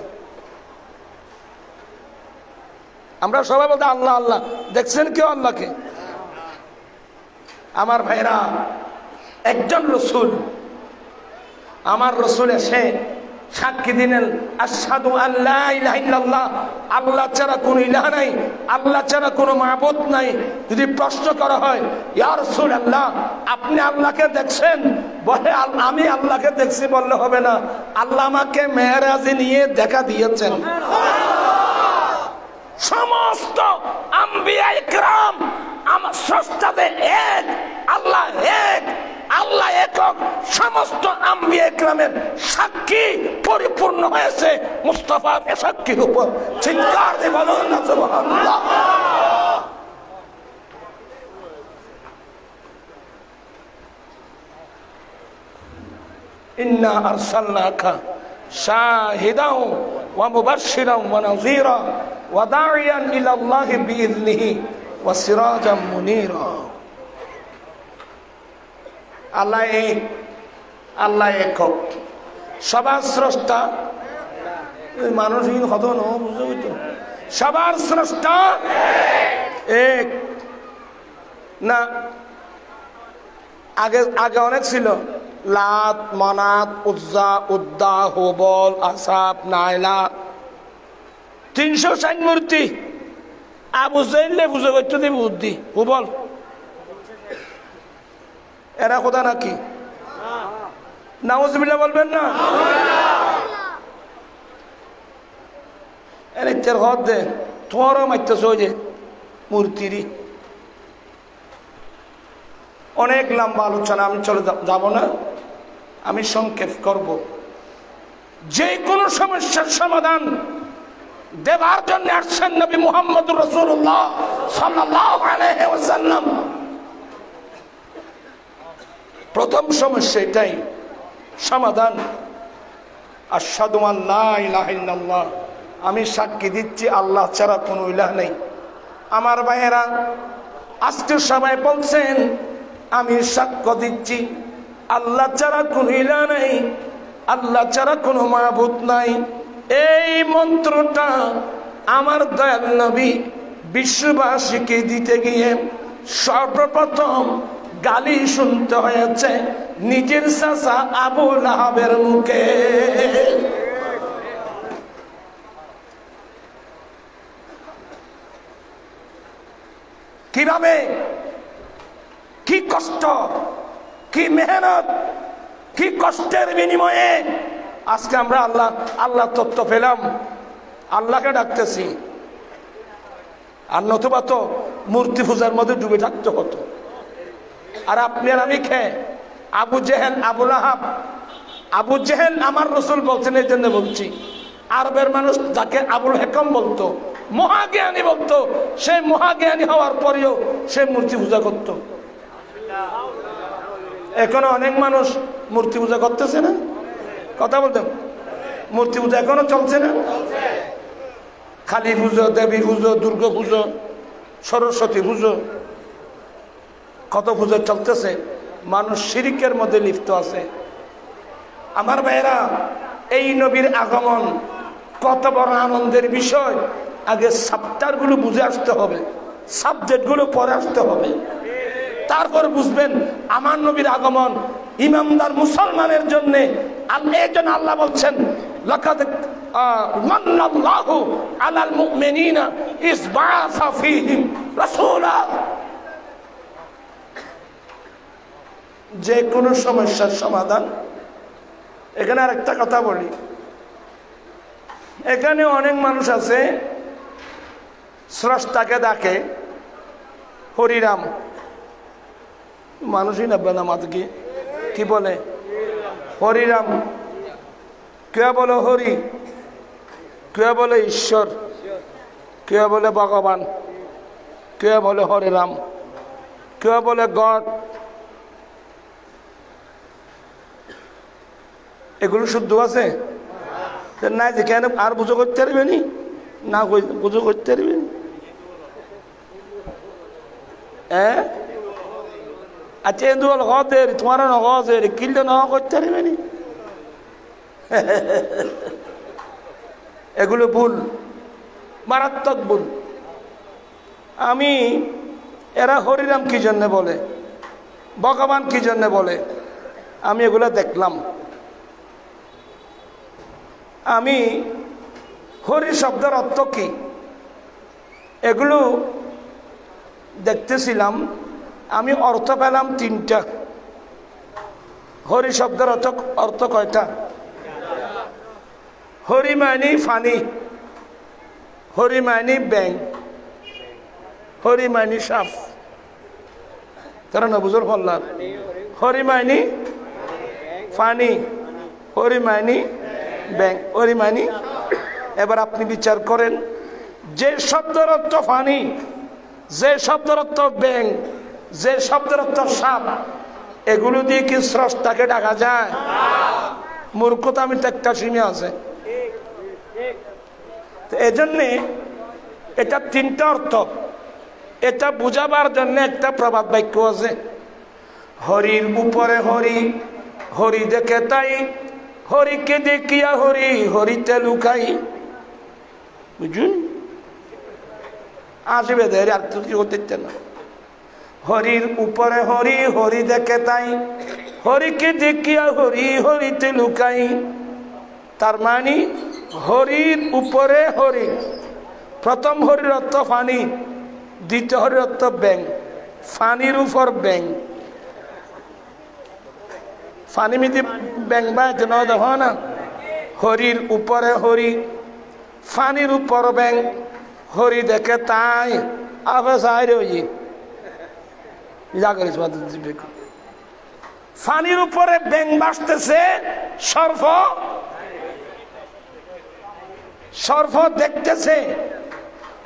আমরা সবাই বলতে আল্লাহ আল্লাহ, দেখছেন কেউ আল্লাহকে? আমার ভাইরা, একজন রসুল, আমার রসুল এসে সাক্ষী দিলেন আশহাদু আল্লা ইলাহা ইল্লাল্লাহ, আল্লাহ ছাড়া কোনো ইলাহ নাই, আল্লাহ ছাড়া কোনো মাবুদ নাই। যদি প্রশ্ন করা হয় ইয়া রাসূলুল্লাহ আপনি আল্লাহকে দেখছেন, বলে আমি আল্লাহকে দেখছি বললে হবে না, আল্লাহ আমাকে মেরাজে নিয়ে দেখা দিয়েছেন। সমস্ত আম্বিয়া ইকরাম আমার স্রষ্টাতে এক, আল্লাহ এক, আল্লাহ একক। সমস্ত আম্বিয়া ইকরামের সাক্ষী পরিপূর্ণ হয়েছে মুস্তাফার সাক্ষীর উপর। চিৎকার দিয়ে বলুন না সুবহানাল্লাহ। ইন্না আরসালনাকা শাহিদাও ওয়া মুবাশশিরাও ওয়া নাযীরা ওয়া দা'iয়ান ইলা আল্লাহি বিইذনিহি ওয়া সিরাজাম মুনীরা। আল্লাহ এক, আল্লাহ একক, সবার স্রষ্টা। মানুষহীন কত বুঝতে তো, সবার স্রষ্টা এক না। আগে আগে অনেক ছিল, লাত মানাত উজ্জা উদ্দা হুবল আসাব নাইলা, 360 মূর্তি। আবু জাইলে পুজো করতে দেবে বুদ্ধি হুবল, এরা খোদা নাকি? নাউজুবিল্লাহ বলবেন না? এর ঘর দে তোমারও মারতেছ ওই যে মূর্তিরই। অনেক লম্বা আলোচনা, আমি চলে যাব না, আমি সংক্ষেপ করব। যে কোনো সমস্যার সমাধান দেবার জন্য আসছেন নবী মুহাম্মদুর রাসূলুল্লাহ সাল্লাল্লাহু আলাইহি ওয়াসাল্লাম। প্রথম সমস্যা এটাই, সমাধান আশহাদু আল্লা ইলাহা ইল্লাল্লাহ, আমি সাক্ষী দিচ্ছি আল্লাহ ছাড়া কোনো ইলাহ নেই। আমার ভাইয়েরা আজকে সবাই বলছেন আমি সাক্ষ্য দিচ্ছি আল্লাহ ছাড়া কোনো ইলাহ নেই, আল্লাহ ছাড়া কোনো মাবুদ নাই। এই মন্ত্রটা আমার দয়াল নবী বিশ্ববাসীকে দিতে গিয়ে সর্বপ্রথম গালি শুনতে হয়েছে নিজের চাচা আবু লাহাবের মুখে। কিভাবে, কি কষ্ট, কি মেহনত, কি কষ্টের বিনিময়ে আজকে আমরা আল্লাহ আল্লাহ তত্ত্ব পেলাম, আল্লাহকে ডাকতেছি। আর নতুবা তো মূর্তি পূজার মধ্যে ডুবে থাকতে হতো। আর আপনি আর আমি খেয়ে আবু জেহেল আবু লাহাব, আবু জেহেল আমার রসুল বলছেন এই জন্য বলছি, আরবের মানুষ যাকে আবুল হেকম বলতো, মহাজ্ঞানী বলতো, সে মহাজ্ঞানী হওয়ার পরেও সে মূর্তি পূজা করত। এখনো অনেক মানুষ মূর্তি পূজা করতেছে না, কথা বলতেন, মূর্তি পূজা এখনো চলছে না। কালী পুজো, দেবী পুজো, দুর্গা পুজো, সরস্বতী পুজো, কত পুজো চলতেছে, মানুষ শিরকের মধ্যে লিপ্ত আছে। আমার ভাইয়েরা, এই নবীর আগমন কত বড় আনন্দের বিষয়। আগে চ্যাপ্টারগুলো বুঝে আসতে হবে, সাবজেক্টগুলো পড়ে আসতে হবে, তারপর বুঝবেন আমার নবীর আগমন ইমানদার মুসলমানের জন্য। এই জন্য আল্লাহ বলছেন লাকাদ মান্নাল্লাহু আলাল মুমিনিনা ইয বাআসা ফীহিম রাসূলা। যে কোনো সমস্যার সমাধান। এখানে আরেকটা কথা বলি, এখানে অনেক মানুষ আছে স্রষ্টাকে ডাকে হরিরাম, মানুষই না বেনামাতকে কি বলে হরিরাম, কে বলে হরি, কে বলে ঈশ্বর, কে বলে ভগবান, কে বলে হরিরাম, কে বলে গড। এগুলো শুদ্ধ আছে না? যেখানে আর বুঝো করতে পারবেনি না, বুঝো করতে পারবেনি। হ্যাঁ, আচ্ছা এন্দু বল হদের তোমার নগজের কিনলে ন করতে পারবেনি। এগুলো ভুল, মারাত্মক ভুল। আমি এরা হরিরাম কি জন্য বলে, ভগবান কি জন্য বলে, আমি এগুলো দেখলাম। আমি হরি শব্দের অর্থ কি এগুলো দেখতেছিলাম। আমি অর্থ পেলাম তিনটা। হরি শব্দের অর্থ কয়টা? হরি মানে ফানি, হরি মানে ব্যাং, হরি মানে সাপ। কারণ বুঝুর ফল্লার হরি মানে ফানি, হরি মানে ব্যাং, হরি মানে। এবার আপনি বিচার করেন, যে শব্দের অর্থ ফানি, যে শব্দের অর্থ ব্যাং, যে শব্দের অর্থ সাপ, এগুলো দিয়ে কি স্রষ্টাকে ডাকা যায়? মূর্খতা আমি তো একটা সীমে আছে। এজন্যে এটা তিনটা অর্থ। এটা বুঝাবার জন্য একটা প্রবাদ বাক্য আছে, হরির উপরে হরি, হরি দেখে তাই, হরিকে দেখিয়া হরি, হরিতে লুকাই। বুঝুন, আসবে দেয় আর তো কি হতে না। হরির উপরে হরি, হরি দেখে তাই, হরিকে দেখিয়া হরি, হরিতে লুকাই। তার মানে হরির উপরে হরি। প্রথম হরির অর্থ ফানি, দ্বিতীয় হরির অর্থ ব্যাং। ফানির উপর ব্যাং, ফানি মিদি ব্যাং বা দেখো না। হরির উপরে হরি, ফানির উপর ব্যাং, হরি দেখে তাই। আবার ফানির উপরে ব্যাং বাসতেছে, সর্প সর্প দেখতেছে।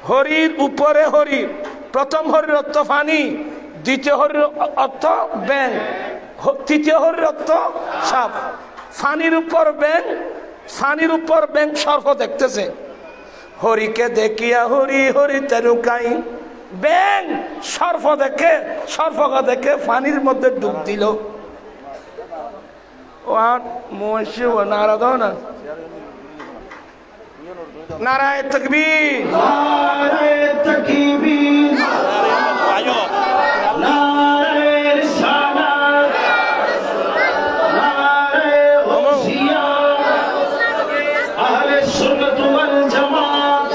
হরির উপরে হরি, প্রথম হরির অর্থ ফানি, দ্বিতীয় হরির অর্থ ব্যাং, তৃতীয় হরির অর্থ সাপ। ফানির উপর ব্যাং, ফানির উপর ব্যাং, সর্প দেখতেছে। হরিকে দেখিয়া হরি, হরিতে লুকাই। ব্যাং সর্প দেখে, সর্পকে দেখে ফানির মধ্যে ডুব দিল। ও মহিষী ও নারাদ না, নারায়ে তাকবীর, নারায়ে তাকবীর, নারায়ে রিসালাত, নারায়ে গাউসিয়া, আহলে সুন্নাত ওয়াল জামাত,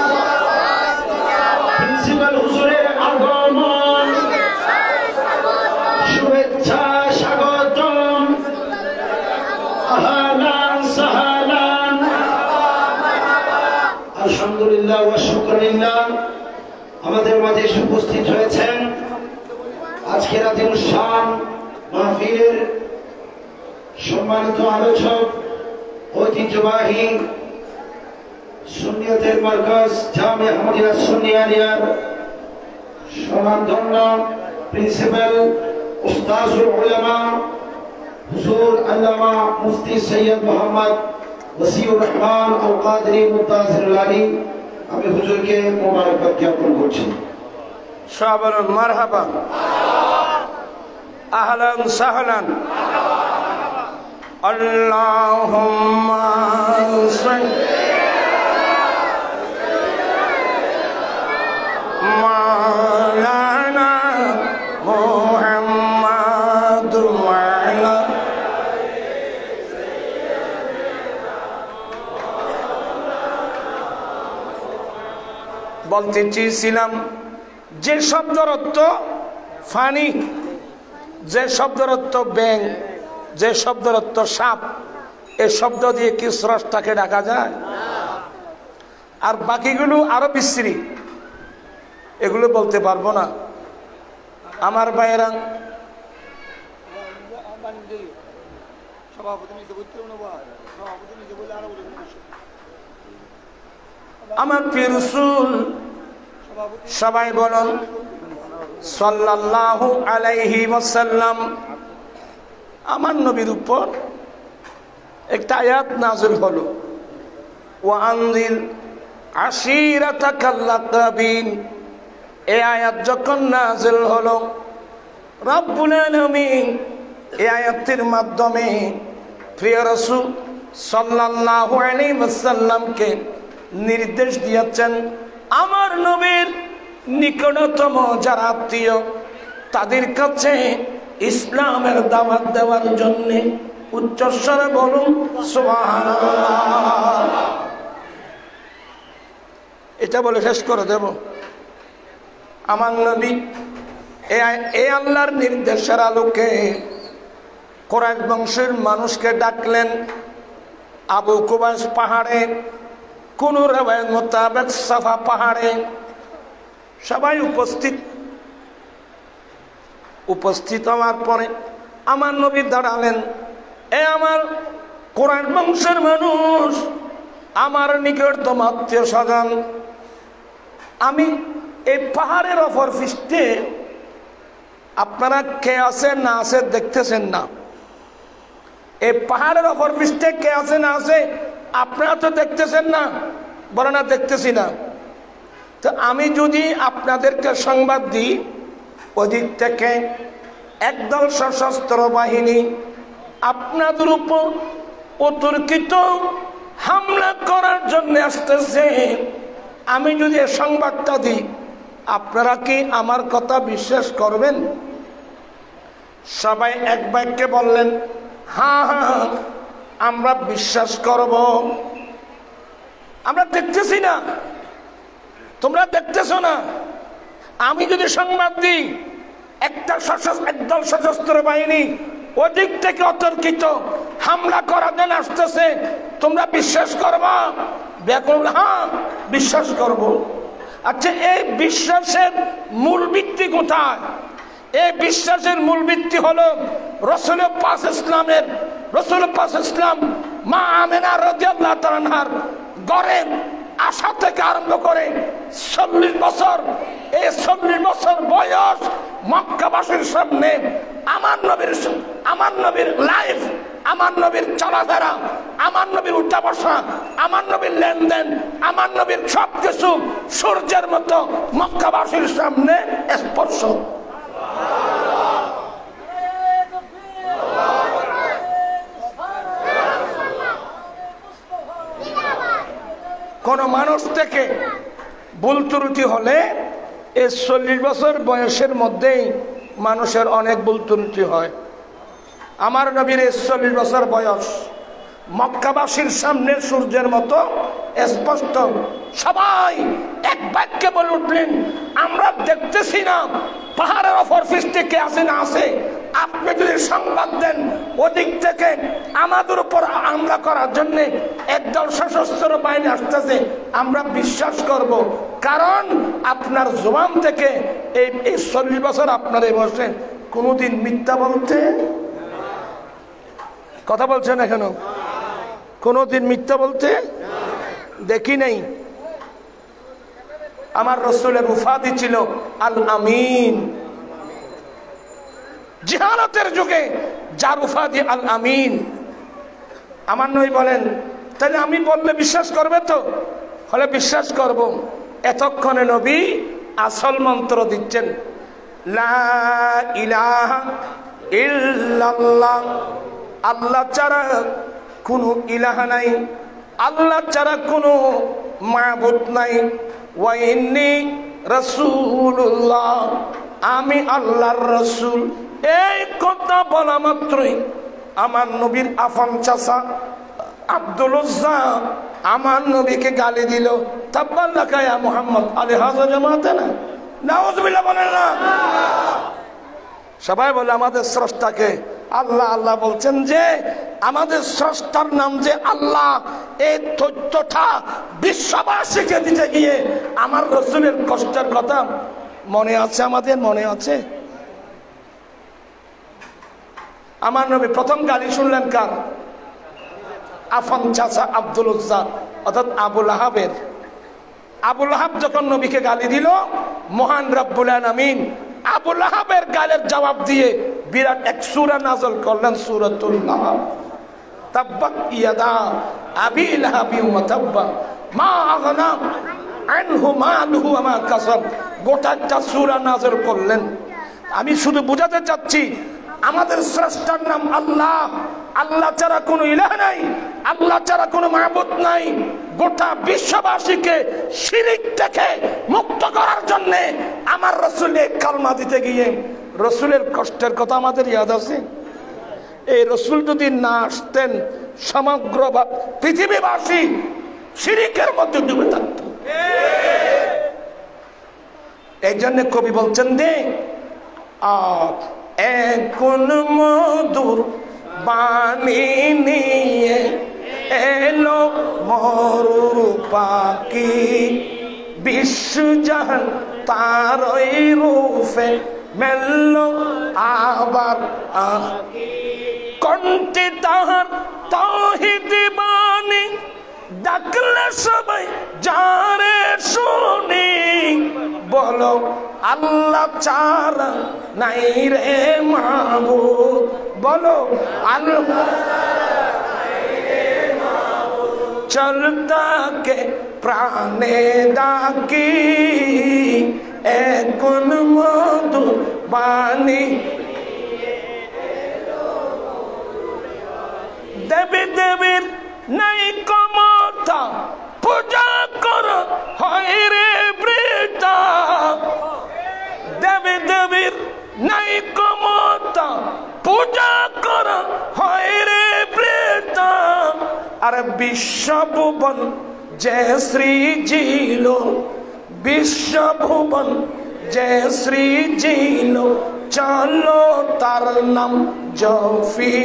প্রিন্সিপাল হুজুরের আগমন, শুভেচ্ছা স্বাগতম, আহলান সাহলান। আলহামদুলিল্লাহ ওয়া শুকরিল্লাহ, আমাদের মাঝে উপস্থিত হয়েছেন আজকের আজিমুস শান মাহফিলের সম্মানিত আলোচক, ঐতিহ্যবাহী সুন্নিয়তের মার্কাজ জামে আহমদিয়া সুন্নিয়ানিয়ার স্বনামধন্য প্রিন্সিপাল উস্তাজুল উলামা হুজুর আল্লামা মুফতি সৈয়দ মোহাম্মদ ওসিউর রহমান আল কাদরি মুতাজিরুল আলী, আমি হুজুরকে মোবারকবাদ জ্ঞাপন করছি। সবাই মারহাবা, আহলান সাহলান। আল্লাহুম্মা সাল্লি মাওলানা মুহাম্মাদ ওয়া আলা বলতে চেয়েছিলাম, যে শব্দের অর্থ ফানি, যে শব্দের অর্থ ব্যাং, যে শব্দের অর্থ সাপ, এই শব্দ দিয়ে কি স্রষ্টাকে ডাকা যায়? আর বাকিগুলো আরো বিশ্রী, এগুলো বলতে পারবো না। আমার ভাইয়েরা, আমার প্রিয় রাসূল সবাই বলুন সাল্লাল্লাহু আলাইহি ওয়াসাল্লাম। আমার নবীর উপর একটা আয়াত নাযিল হলো, ওয়া আনজির আশিরাতাকাল আকরাবিন। এই আয়াত যখন নাযিল হলো, রব্বুল আলামিন এই আয়াতের মাধ্যমে প্রিয় রাসূল সাল্লাল্লাহু আলাইহি ওয়াসাল্লামকে নির্দেশ দিয়েছেন, আমার নবীর নিকটতম যারা আত্মীয় তাদের কাছে ইসলামের দাওয়াত দেওয়ার জন্য। উচ্চস্বরে বলুন সুবহানাল্লাহ। এটা বলে শেষ করে দেব। আমার নবী এই আল্লাহর নির্দেশের আলোকে কুরাইশ বংশের মানুষকে ডাকলেন আবু কুবাইস পাহাড়ে, কোন রিওয়ায়াত মোতাবেক সাফা পাহাড়ে। সবাই উপস্থিত হওয়ার পরে আমার নবী দাঁড়ালেন, এ আমার কুরাইশ বংশের মানুষ, আমার নিকটতম আত্মীয় স্বজন, আমি এই পাহাড়ের অপর পৃষ্ঠে আপনারা কে আছে না আছে দেখতেছেন না। এই পাহাড়ের অপর পৃষ্ঠে কে আছে না আছে আপনারা তো দেখতেছেন না, বলে না দেখতেছি না। তো আমি যদি আপনাদেরকে সংবাদ দিই, ওদিক থেকে একদল সশস্ত্র বাহিনী আপনাদের উপর অতর্কিত হামলা করার জন্য আসতেছে, আমি যদি সংবাদটা দিই, আপনারা কি আমার কথা বিশ্বাস করবেন? সবাই এক বাক্যে বললেন, হ্যাঁ হ্যাঁ আমরা বিশ্বাস করব। আমরা দেখতেছি না, তোমরা দেখতেছো না, আমি যদি সংবাদ দিই একদল সশস্ত্র বাহিনী ওদিক থেকে অতর্কিত হামলা করার জন্য আসতেছে, তোমরা বিশ্বাস করবা? বেকুল হ্যাঁ বিশ্বাস করব। আচ্ছা, এই বিশ্বাসের মূল ভিত্তি কোথায়? এই বিশ্বাসের মূল ভিত্তি হলো রসুল পাক ইসলাম মা আমেনা রাদিয়াল্লাহু তাআলা আনহার গড়ের আশা থেকে আরম্ভ করে 40 বছর, এই 40 বছর বয়স মক্কাবাসীর সামনে আমার নবীর লাইফ, আমার নবীর চলাফেরা, আমার নবীর উঠা বসা, আমার নবীর লেনদেন, আমার নবীর সবকিছু সূর্যের মতো মক্কাবাসীর সামনে স্পর্শ। কোন মানুষ থেকে ভুল ত্রুটি হলে এই 40 বছর বয়সের মধ্যেই মানুষের অনেক ভুল ত্রুটি হয়। আমার নবীর 40 বছর বয়স মক্কাবাসীর সামনে সূর্যের মতো স্পষ্ট। সবাই এক বাক্যে বলে উঠলেন, আমরা দেখতেছি না পাহাড়ের অপর পৃষ্ঠে কে আছে না আছে, আপনি যদি সংবাদ দেন ওদিক থেকে আমাদের উপর হামলা করার জন্য একদল সশস্ত্র বাহিনী আসতেছে, আমরা বিশ্বাস করব। কারণ আপনার জবান থেকে এই 40 বছর আপনার এই বয়সে কোনোদিন মিথ্যা বলতে কথা বলছেন না কেন? কোনোদিন মিথ্যা বলতে দেখি নাই। আমার রাসূলের উপাধি ছিল আল আমিন। জিহালাতের যুগে যার উপাধি আল আমিন, আমার নবী বলেন, তাহলে আমি বললে বিশ্বাস করবে তো? হলে বিশ্বাস করব। এতক্ষণে নবী আসল মন্ত্র দিচ্ছেন, লা ইলাহা ইল্লাল্লাহ, আল্লাহ ছাড়া কোনো ইলাহা নাই, আল্লাহ ছাড়া কোনো মাবুদ নাই, ওয়া ইন্নী রাসূলুল্লাহ, আমি আল্লাহর রাসূল। এই কথা বলা মাত্রই আমার নবীর আফান চাচা আব্দুল উজ্জা আমার নবীকে গালি দিল, তাব্বাল্লাকা ইয়া মুহাম্মদ আলী হাযা জামাতানা, নাউযুবিল্লাহ বলেন না। সবাই বলে আমাদের স্রষ্টাকে আল্লাহ আল্লাহ বলছেন, যে আমাদের স্রষ্টার নাম যে আল্লাহ, এই তথ্যটা বিশ্ববাসীকে দিতে গিয়ে আমার রাসূলের কষ্টের কথা মনে আছে, আমাদের মনে আছে। আমার নবী প্রথম গালি শুনলেন কার? আফান চাচা আব্দুল উজ্জা, অর্থাৎ আবুল আহাবের। আবুল আহাব যখন নবীকে গালি দিল, মহান রব্বুল আলামিন আবুল আহাবের গালের জবাব দিয়ে বিরাট এক সূরা নাযিল করলেন, সূরাতুল লাহাব। তাব্বাত ইয়াদা আবি লাহাবি ওয়া তাব্বা মা আগনা আনহু মালুহু ওয়া মা কাসাব, গোটা একটা সূরা নাযিল করলেন। আমি শুধু বোঝাতে চাচ্ছি, আমাদের স্রষ্টার নাম আল্লাহ, আল্লাহ ছাড়া কোনো ইলাহ নাই, আল্লাহ ছাড়া কোনো মাবুদ নাই। গোটা বিশ্ববাসীকে শিরিক থেকে মুক্ত করার জন্য আমার রাসূলের কালমা দিতে গিয়ে রাসূলের কষ্টের কথা আমাদের ইয়াদ আছে। এই রাসূল যদি না আসতেন, সমগ্র পৃথিবীবাসী শিরিকের মধ্যে ডুবে থাকত। এই জন্য কবি বলছেন যে এখন মধুর বাণী নিয়ে এলো মরুর পাখি, বিশ্বজাহান তার ওই রূপে মেলল আবার কণ্ঠে তাহার তাওহীদ বাণী, ডাকলে সবাই যারে শুনি, বলো আল্লাহ ছাড়া নাই রে মাবুদ, বলো আল্লাহ চলতাকে প্রাণে ডাকি, এখন মধুর বাণী দেবী দেবীর নাই ক্ষমতা, পূজা কর হয় রে বৃতা, দেবী দেবীর নাই ক্ষমতা, পূজা কর হয় রে বৃতা, আর বিশ্বভুবন যে সৃজিল, বিশ্বভুবন যে সৃজিল, চলো তার নাম জফি,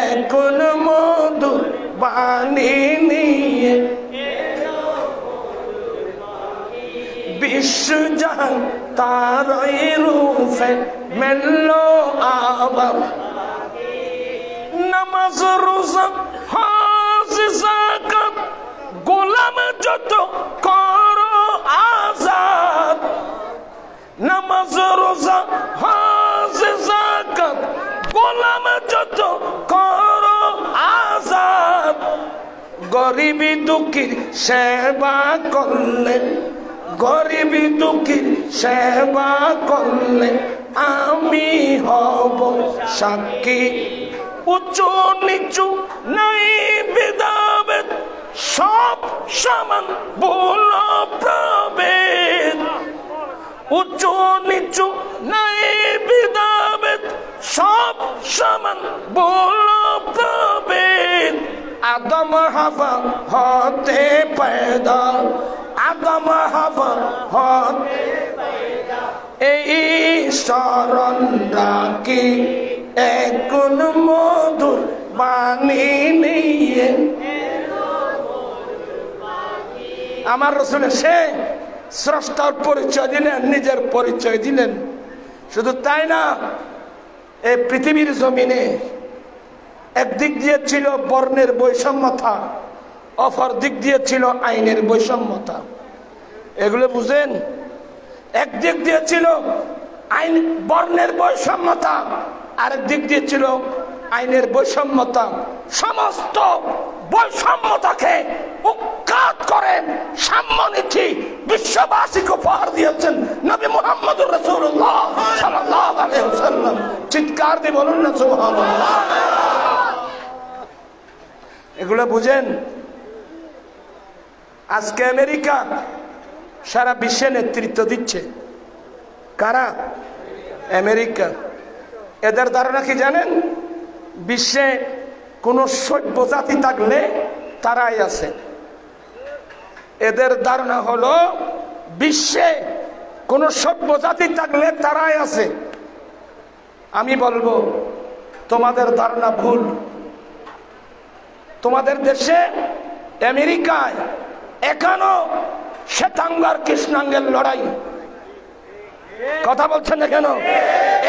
এখন মধুর বাণী নিয়ে বিশ্বজাহান তার রূপে মেলল আবার, নামাজ রোজা হজ যাকাত গোলাম যত করো আজাদ, নামাজ রোজা হজ যাকাত গোলাম যত করো আজাদ, গরিবি দুঃখীর সেবা করলে, গরিবি দুঃখীর সেবা করলে আমি হব সাক্ষী, উঁচু নিচু নাই ভেদাভেদ, সব সমান ভুল প্রভেদ, উঁচু নিচু নাই ভেদাভেদ, সব সমান ভুল প্রভেদ, আদম হাওয়া হতে পয়দা, আদম হাওয়া হতে পয়দা, এই শরণ ডাকি, এখন মধুর বাণী নিয়ে আমার রাসূল সে স্রষ্টার পরিচয় দিলেন, নিজের পরিচয় দিলেন। শুধু তাই না, এই পৃথিবীর জমিনে একদিক দিয়ে ছিল বর্ণের বৈষম্যতা, অপর দিক দিয়ে ছিল আইনের বৈষম্যতা। এগুলো বুঝেন? একদিক দিয়ে ছিল আইন বর্ণের বৈষম্যতা, আরেক দিক দিয়ে ছিল আইনের বৈষম্যতা। সমস্ত বৈষম্যতাকে উৎখাত করেন সাম্যনীতি বিশ্ববাসীকে উপহার দিয়েছেন নবী মুহাম্মদুর রাসূলুল্লাহ সাল্লাল্লাহু আলাইহি ওয়াসাল্লাম। চিৎকার দিয়ে বলুন না সুবহানাল্লাহ। এগুলো বুঝেন? আজকে আমেরিকা সারা বিশ্বে নেতৃত্ব দিচ্ছে। কারা? আমেরিকা। এদের ধারণা কি জানেন? বিশ্বে কোন সভ্য জাতি থাকলে তারাই আছে। এদের ধারণা হলো বিশ্বে কোন সভ্য জাতি থাকলে তারাই আছে। আমি বলবো তোমাদের ধারণা ভুল। তোমাদের দেশে আমেরিকায় এখনো শ্বেতাঙ্গার কৃষ্ণাঙ্গের লড়াই। কথা বলছেন না কেন?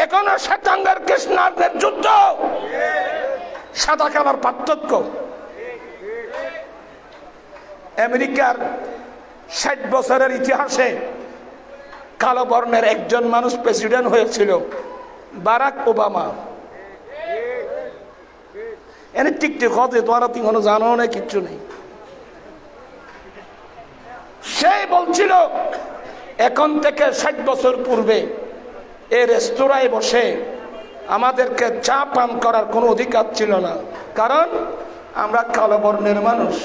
এখনো শ্বেতাঙ্গার কৃষ্ণাঙ্গের যুদ্ধ, সাদা কালার পার্থক্য। আমেরিকার ৬০ বছরের ইতিহাসে কালো বর্ণের একজন মানুষ প্রেসিডেন্ট হয়েছিল, বারাক ওবামা। এনে টিকটিক হতে তোমরা তিনজনে জানো না, কিচ্ছু নেই। সেই বলছিল এখন থেকে ৬০ বছর পূর্বে এই রেস্তোরাঁয় বসে আমাদেরকে চা পান করার কোনো অধিকার ছিল না, কারণ আমরা কালো বর্ণের মানুষ।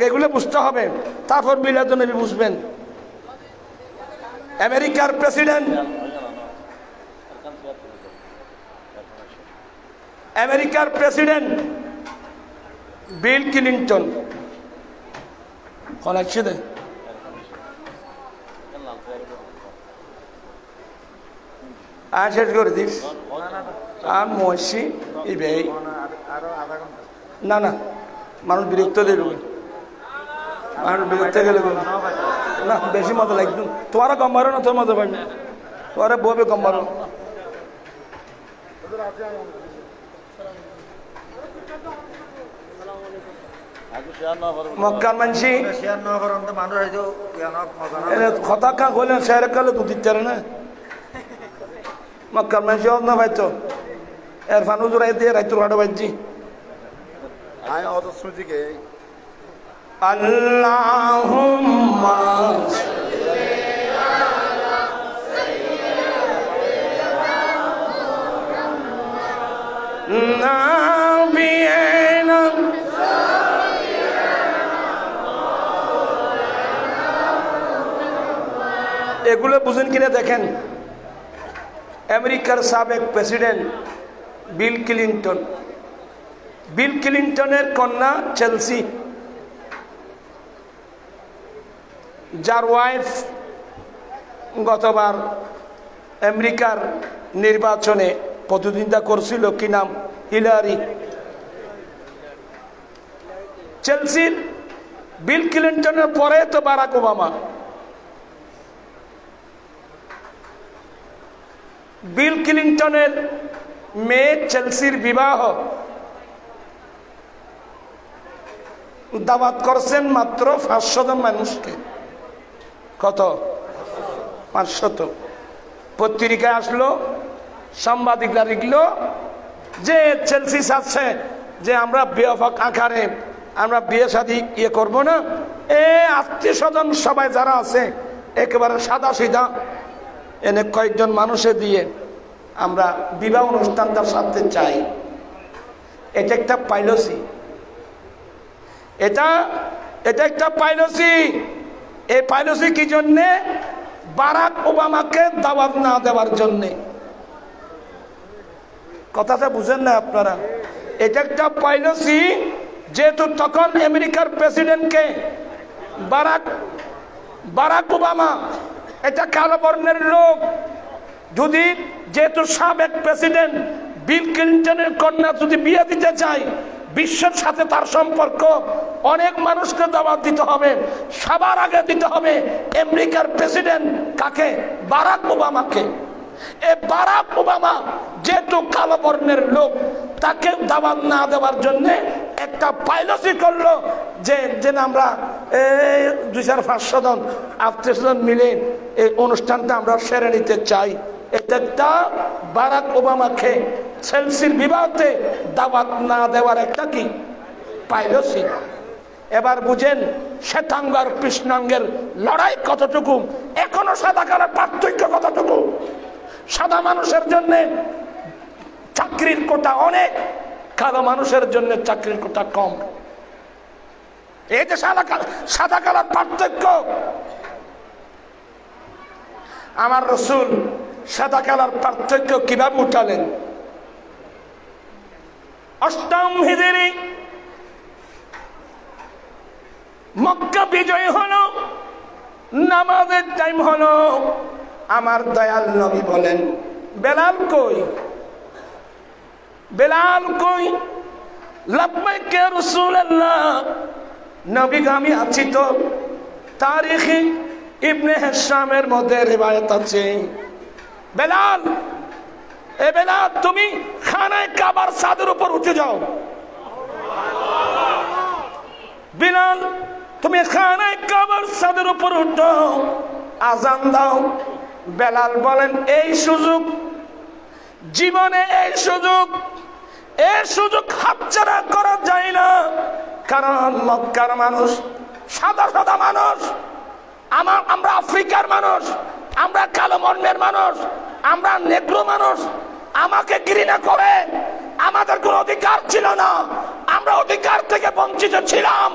এগুলো বুঝতে হবে, তারপর মিলাদুন্নবী বুঝবেন। আমেরিকার প্রেসিডেন্ট বিল ক্লিনটন কোন আছে দে আর শেষ করে দিস আর মসি ইবে না না মানুষ বিরক্ত দেবে মানুষ বিরক্ত গেলে না বেশি মজা লাগতো তোমারও কম মারো না তোর মজা পাইনি তোমার বউবে কম মারো মক্কার মানসি কথা কা কইলেন শেয়ার কালে তো দিতে না মক্কার মানসি না পাইতো এর ফানু জোড়াই দিয়ে রাইতো হাঁটো বাজছি আল্লাহুম্মা নাবিয়ানা এগুলো বুঝেন কিনা দেখেন আমেরিকার সাবেক প্রেসিডেন্ট বিল ক্লিনটনের কন্যা চেলসি যার ওয়াইফ গতবার আমেরিকার নির্বাচনে প্রতিদ্বন্দ্বিতা করছিল কি নাম হিলারি চেলসির বিল ক্লিনটনের পরে তো বারাক ওবামা বিল ক্লিনটনের মেয়ে চেলসির বিবাহ দাওয়াত করছেন মাত্র 500 জন মানুষকে কত 500 পত্রিকায় আসলো সাংবাদিকরা লিখলো যে চেলসি চাচ্ছে যে আমরা ব্যাপক আকারে আমরা বিয়ে শাদী ইয়ে করবো না আত্মীয় স্বজন সবাই যারা আছে একেবারে সাদা সিধা এনে কয়েকজন মানুষে দিয়ে আমরা বিবাহ অনুষ্ঠানটা সাথে চাই এটা একটা পাইলসি এটা একটা পাইলসি এই পাইলসি কি জন্যে বারাক ওবামাকে দাওয়াত না দেওয়ার জন্যে কথাটা বুঝেন না আপনারা এটা একটা পাইলসি যেহেতু তখন আমেরিকার প্রেসিডেন্টকে বারাক ওবামা এটা কালো বর্ণের লোক যদি যেহেতু সাবেক প্রেসিডেন্ট বিল ক্লিনটনের কন্যা যদি বিয়ে দিতে চায় বিশ্বের সাথে তার সম্পর্ক অনেক মানুষকে দাওয়াত দিতে হবে সবার আগে দিতে হবে আমেরিকার প্রেসিডেন্ট কাকে বারাক ওবামাকে এই বারাক ওবামা যেহেতু কালো বর্ণের লোক তাকে দাওয়াত না দেওয়ার জন্য একটা পাইলসি করলো যে আমরা 200-500 জন আত্মীয় স্বজন মিলে এই অনুষ্ঠানটা আমরা সেরে নিতে চাই এটা একটা বারাক ওবামাকে চেলসির বিবাহতে দাওয়াত না দেওয়ার একটা কি পাইলসি এবার বুঝেন শ্বেতাঙ্গ আর কৃষ্ণাঙ্গের লড়াই কতটুকু এখনো সাদা কালার পার্থক্য কতটুকু সাদা মানুষের জন্য চাকরির কোটা অনেক কালো মানুষের জন্য চাকরির কোটা কম এই যে সাদা কালার পার্থক্য আমার রাসূল সাদা কালার পার্থক্য কিভাবে উঠালেন অষ্টম হিজরি মক্কা বিজয় হলো নামাজের টাইম হলো আমার দয়াল নবী বলেন বেলাল কই লাব্বাইক ইয়া রাসূলুল্লাহ নবী আমি আছি তো তারিখে ইবনে হিশামের মধ্যে রিওয়ায়াত আছে বেলাল তুমি খানায় কাবার ছাদের উপর উঠে যাও বেলাল তুমি খানায় কাবার ছাদের উপর উঠো আজান দাও বেলাল বলেন এই সুযোগ জীবনে এই সুযোগ হাতছাড়া করা যায় না কারণ মক্কার মানুষ সাদা মানুষ আমরা আফ্রিকার মানুষ আমরা কালো বর্ণের মানুষ আমরা নেগ্রো মানুষ আমাকে ঘৃণা করে আমাদের কোনো অধিকার ছিল না আমরা অধিকার থেকে বঞ্চিত ছিলাম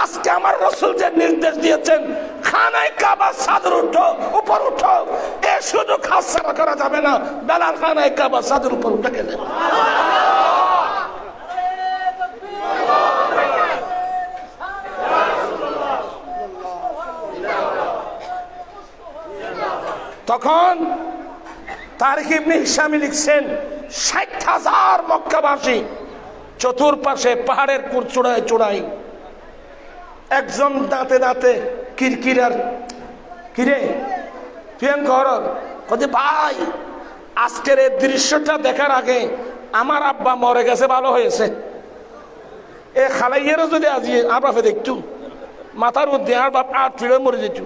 আজকে আমার রাসূল যে নির্দেশ দিয়েছেন খানায় কাবা ছাদের উপর উঠো এই সুযোগ হাতছাড়া করা যাবে না বেলাল খানায় কাবা ছাদের উপর উঠে গেলেন তখন তারিখ ইবনে হিশাম লিখছেন ৬০,০০০ মক্কাবাসী চতুর্পাশে পাহাড়ের পুর চূড়ায় চূড়ায় একজন দাঁতে দাঁতে কিরকিরার কিরে প্রিয়ঙ্কর কদি ভাই আজকের এই দৃশ্যটা দেখার আগে আমার আব্বা মরে গেছে ভালো হয়েছে এ খালাইয়েরও যদি আজি আর বাপে দেখতু মাথার উদ্দে আর বাপ আর ফিরে মরে যেত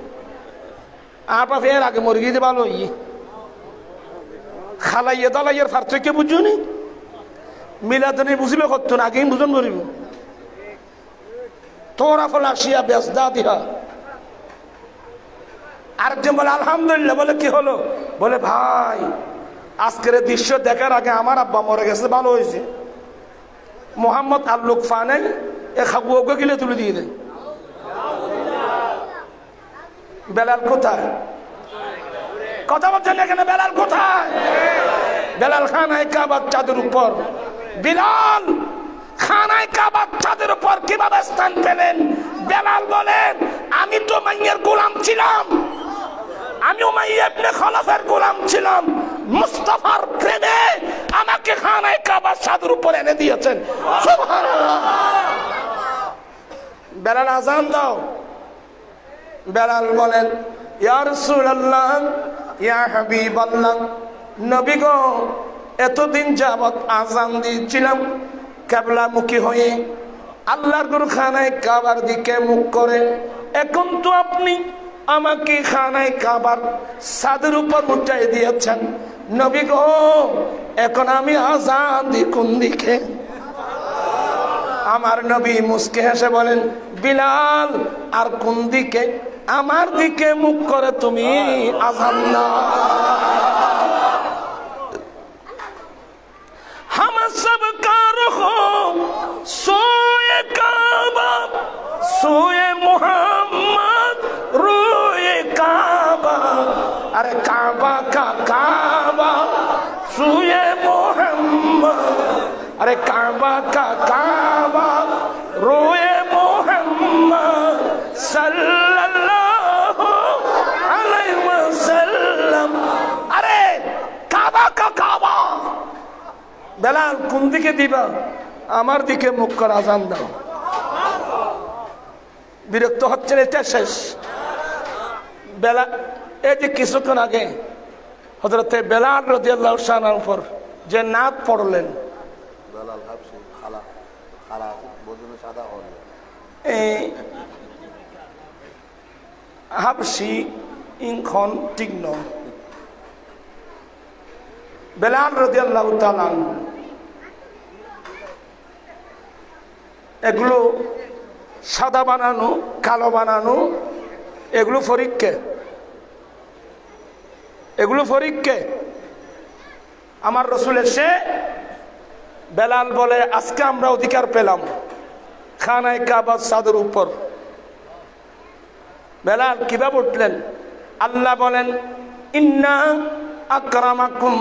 আর বাপে এর আগে মরে গিয়ে ভালো হইয়ে খালাইয়ে দালাইয়ের পার্থক্য বুঝছো নি মিলাদনে বুঝিবে করতো না আগেই বুঝন করিব তোরা ফল আসিয়া বেসদা দিহা আরেকজন বলে আলহামদুলিল্লাহ বলে কি হলো বলে ভাই আজকের দৃশ্য দেখার আগে আমার আব্বা মরে গেছে ভালো হয়েছে মোহাম্মদ আল্লুক ফানে এ খাবুকে গিলে তুলে দিয়ে দেয় বেলাল কোথায় কথা বলছেন এখানে বেলাল কোথায় বেলাল খানায় কাবার চাঁদের উপর বিলাল খানায় কাবার চাঁদের উপর কিভাবে স্থান পেলেন বেলাল বলেন আমি তো মাইয়ের গোলাম ছিলাম আমি উমাইয়া ইবনে খলফের গোলাম ছিলাম মুস্তাফার প্রেমে আমাকে খানায় কাবার চাঁদের উপর এনে দিয়েছেন সুবহানাল্লাহ বেলাল আজান দাও বেলাল বলেন ইয়া রাসূলুল্লাহ ইয়া হাবিবাল্লাহ নবী গো এতদিন যাবত আজান দিয়েছিলাম কিবলামুখী হয়ে আল্লাহর ঘর খানায় কাবার দিকে মুখ করে এখন তো আপনি আমাকে খানায় কাবার ছাদের উপর উঠাই দিয়েছেন নবী গো এখন আমি আজান দিই কোন দিকে আমার নবী মুস্কে হেসে বলেন বিলাল আর কোন দিকে আমার দিকে মুখ করে তুমি আজান দাও हम सब का रुख सोए काबा सोए मोहम्मद रोए काबा अरे काबा का काबा सोए मोहम्मद अरे काबा का काबा रोए मोहम्मद सल्लल्लाहु अलैहि वसल्लम अरे काबा का काबा বেলাল কোন দিকে দিবা আমার দিকে মুখ করে আজান দাও বিরক্ত হচ্ছেন এটা শেষ বেলা এই যে কিছুক্ষণ আগে হযরতে বেলাল রাদিয়াল্লাহু তাআলার উপর যে নাত পড়লেন বেলাল হাবশি খালা খালা বদনে সাদা হল এই হাবশি ইনখন ঠিক নয় বেলাল রাদিয়াল্লাহু তাআলা এগুলো সাদা বানানো কালো বানানো এগুলো ফরিককে আমার রাসূল এসে বেলাল বলে আজকে আমরা অধিকার পেলাম খানায় কাবার ছাদের উপর বেলাল কিভাবে উঠলেন আল্লাহ বলেন ইন্না আকরামাকুম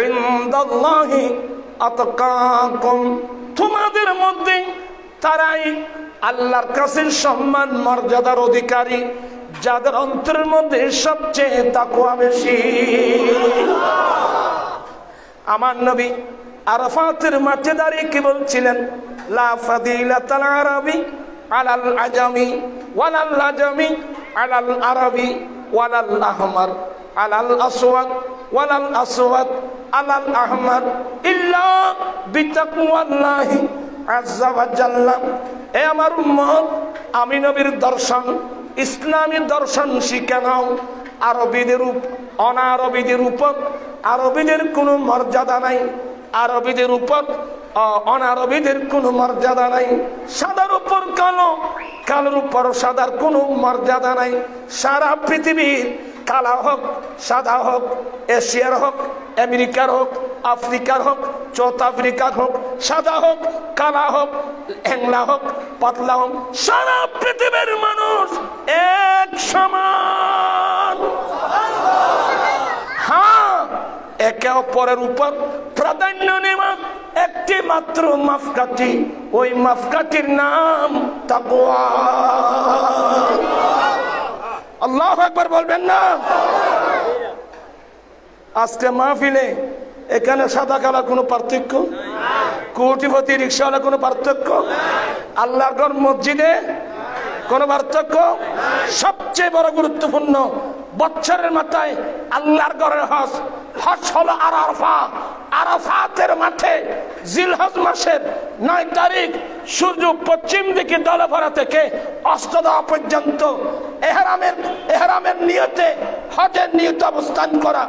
ইনদাল্লাহি আতকাকুম তোমাদের মধ্যে তারাই আল্লাহর কাছে সম্মান মর্যাদার অধিকারী যাদের অন্তরের মধ্যে সবচেয়ে তাকওয়া বেশি আমার নবী আরাফাতের মাঠে দাঁড়িয়ে কি বলছিলেন লা ফাদিলাতাল আরাবি আলাল আজামি ওয়ালাল আজামি আলাল আরাবি ওয়ালাল আহমার আলাল আসওয়াদ ওয়ালাল আসওয়াদ আলাল আহমার ইল্লা বিতাকওয়াল্লাহি আযজা ওয়া জাল্লা এ আমার উম্মত আমি নবীর দর্শন ইসলামী দর্শন শিখে নাও আরবীদের অনারবীদের উপর আরবীদের কোনো মর্যাদা নাই আরবীদের উপর অনারবীদের কোনো মর্যাদা নাই সাদার উপর কালো কালোর উপর সাদার কোনো মর্যাদা নাই সারা পৃথিবীর কালা হোক সাদা হোক এশিয়ার হোক আমেরিকার হোক আফ্রিকার হোক সাউথ আফ্রিকার হোক সাদা হোক কালা হোক হ্যাংলা হোক পাতলা হোক সারা পৃথিবীর মানুষ এক সমান হ্যাঁ একে অপরের উপর প্রাধান্য নেওয়া একটি মাত্র মাপকাঠি ওই মাপকাঠির নাম তাকওয়া আল্লাহু আকবার বলবেন না আজকে মাহফিলে এখানে সাদা কালা কোনো পার্থক্য, কোটিপতি রিক্সাওয়ালা কোনো পার্থক্য, আল্লাহর ঘর মসজিদে কোনো পার্থক্য। সবচেয়ে বড় গুরুত্বপূর্ণ বছরের মাথায় আল্লাহর ঘরের হজ। হজ হলো আরাফা, আরাফাতের মাঠে জিলহজ মাসের 9 তারিখ সূর্য পশ্চিম দিকে ডলভরা থেকে অস্ত দেওয়া পর্যন্ত এহরামের নিয়তে হজের নিয়তে অবস্থান করা।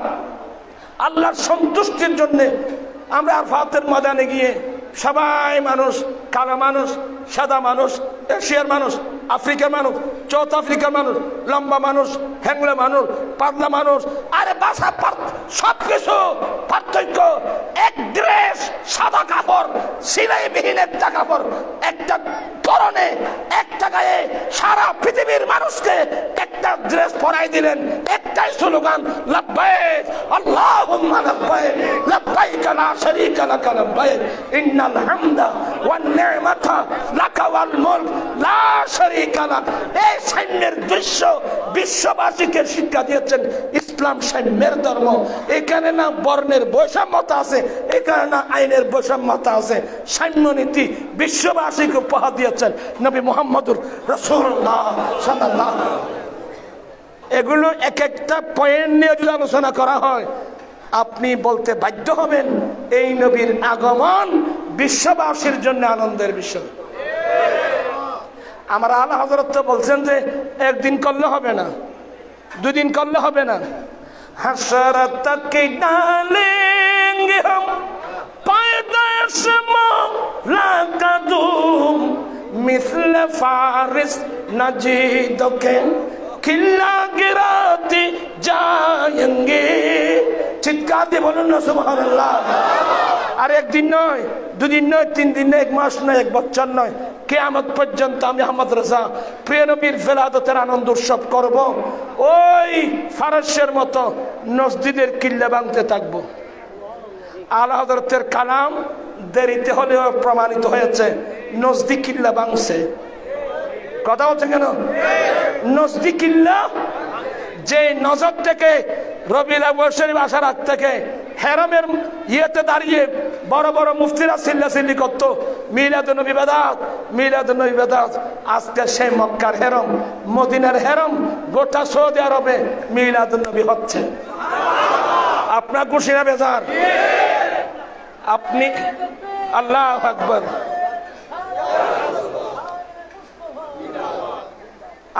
আল্লাহর সন্তুষ্টির জন্য আমরা আরাফাতের ময়দানে গিয়ে সবাই মানুষ, কালো মানুষ, সাদা মানুষ, এশিয়ার মানুষ, আফ্রিকার মানুষ, সাউথ আফ্রিকার মানুষ, লম্বা মানুষ, হ্যাংলা মানুষ, পাতলা মানুষ, আরে বাসা সবকিছু পার্থক্য। এক ড্রেস, সাদা কাপড়, সিলাইবিহীন একটা কাপড়, একটা পরনে, একটা গায়ে সারা পৃথিবীর মানুষকে একটা ড্রেস পরাই দিলেন। একটাই স্লোগান, লাব্বাইক আল্লাহুম্মা লাব্বাইক, লাব্বাইক লা শারীকা লাক লাব্বাইক, ইন্নাল হামদা ওয়ান নি'মাতা লাকা ওয়াল মুলক লা শারীকা লাক। এই সাম্যের দৃশ্য বিশ্ববাসীকে শিক্ষা দিয়েছেন। ইসলাম সাম্যের ধর্ম। এখানে না বর্ণের বৈষম্যতা আছে, এখানে না আইনের বৈষম্যতা আছে। সাম্য নীতি বিশ্ববাসীকে উপহার দিয়েছেন নবী মুহাম্মদুর রাসূলুল্লাহ সাল্লাল্লাহু আলাইহি ওয়াসাল্লাম। এগুলো এক একটা পয়েন্ট নিয়ে যদি আলোচনা করা হয়, আপনি বলতে বাধ্য হবেন এই নবীর আগমন বিশ্ববাসীর জন্য আনন্দের বিষয়। আমার আলা হযরত তো বলছেন যে একদিন করলে হবে না, 2 দিন করলে হবে না। হাসরত তক ডালেঙ্গে হাম পায়দাশ মৌলা কদম মিসল ফারিস নজিদকে খিল্লা গিরাতে যায়েঙ্গে। চিৎকার দিয়ে বলুন না সুবহানাল্লাহ। আর একদিন নয়, 2 দিন নয়, 3 দিন নয়, 1 মাস নয়, 1 বছর নয়, কিয়ামত পর্যন্ত আমি আহমদ রাজা প্রিয় নবীর ফেলাদতের আনন্দ উৎসব করব। ওই ফারসের মতো মসজিদের কিল্লা ভাঙতে থাকবো। আলা হযরতের কালাম দেরিতে হলেও প্রমাণিত হয়েছে, নজদি কিল্লা ভাঙছে। কথা হচ্ছে কেন? নজদি কিল্লা যে নজর থেকে রবিউল আউয়াল শরীফ আসার আগ থেকে হেরামের ইয়েতে দাঁড়িয়ে বড় বড় মুফতিরা চিল্লাচিল্লি করতো, মিলাদুন নবী বেদাত, মিলাদুন নবী বেদাত। আজকে সেই মক্কার হেরম, মদিনার হেরম, গোটা সৌদি আরবে মিলাদুন নবী হচ্ছে। আপনার খুশি না বেজার? আপনি আল্লাহু আকবার।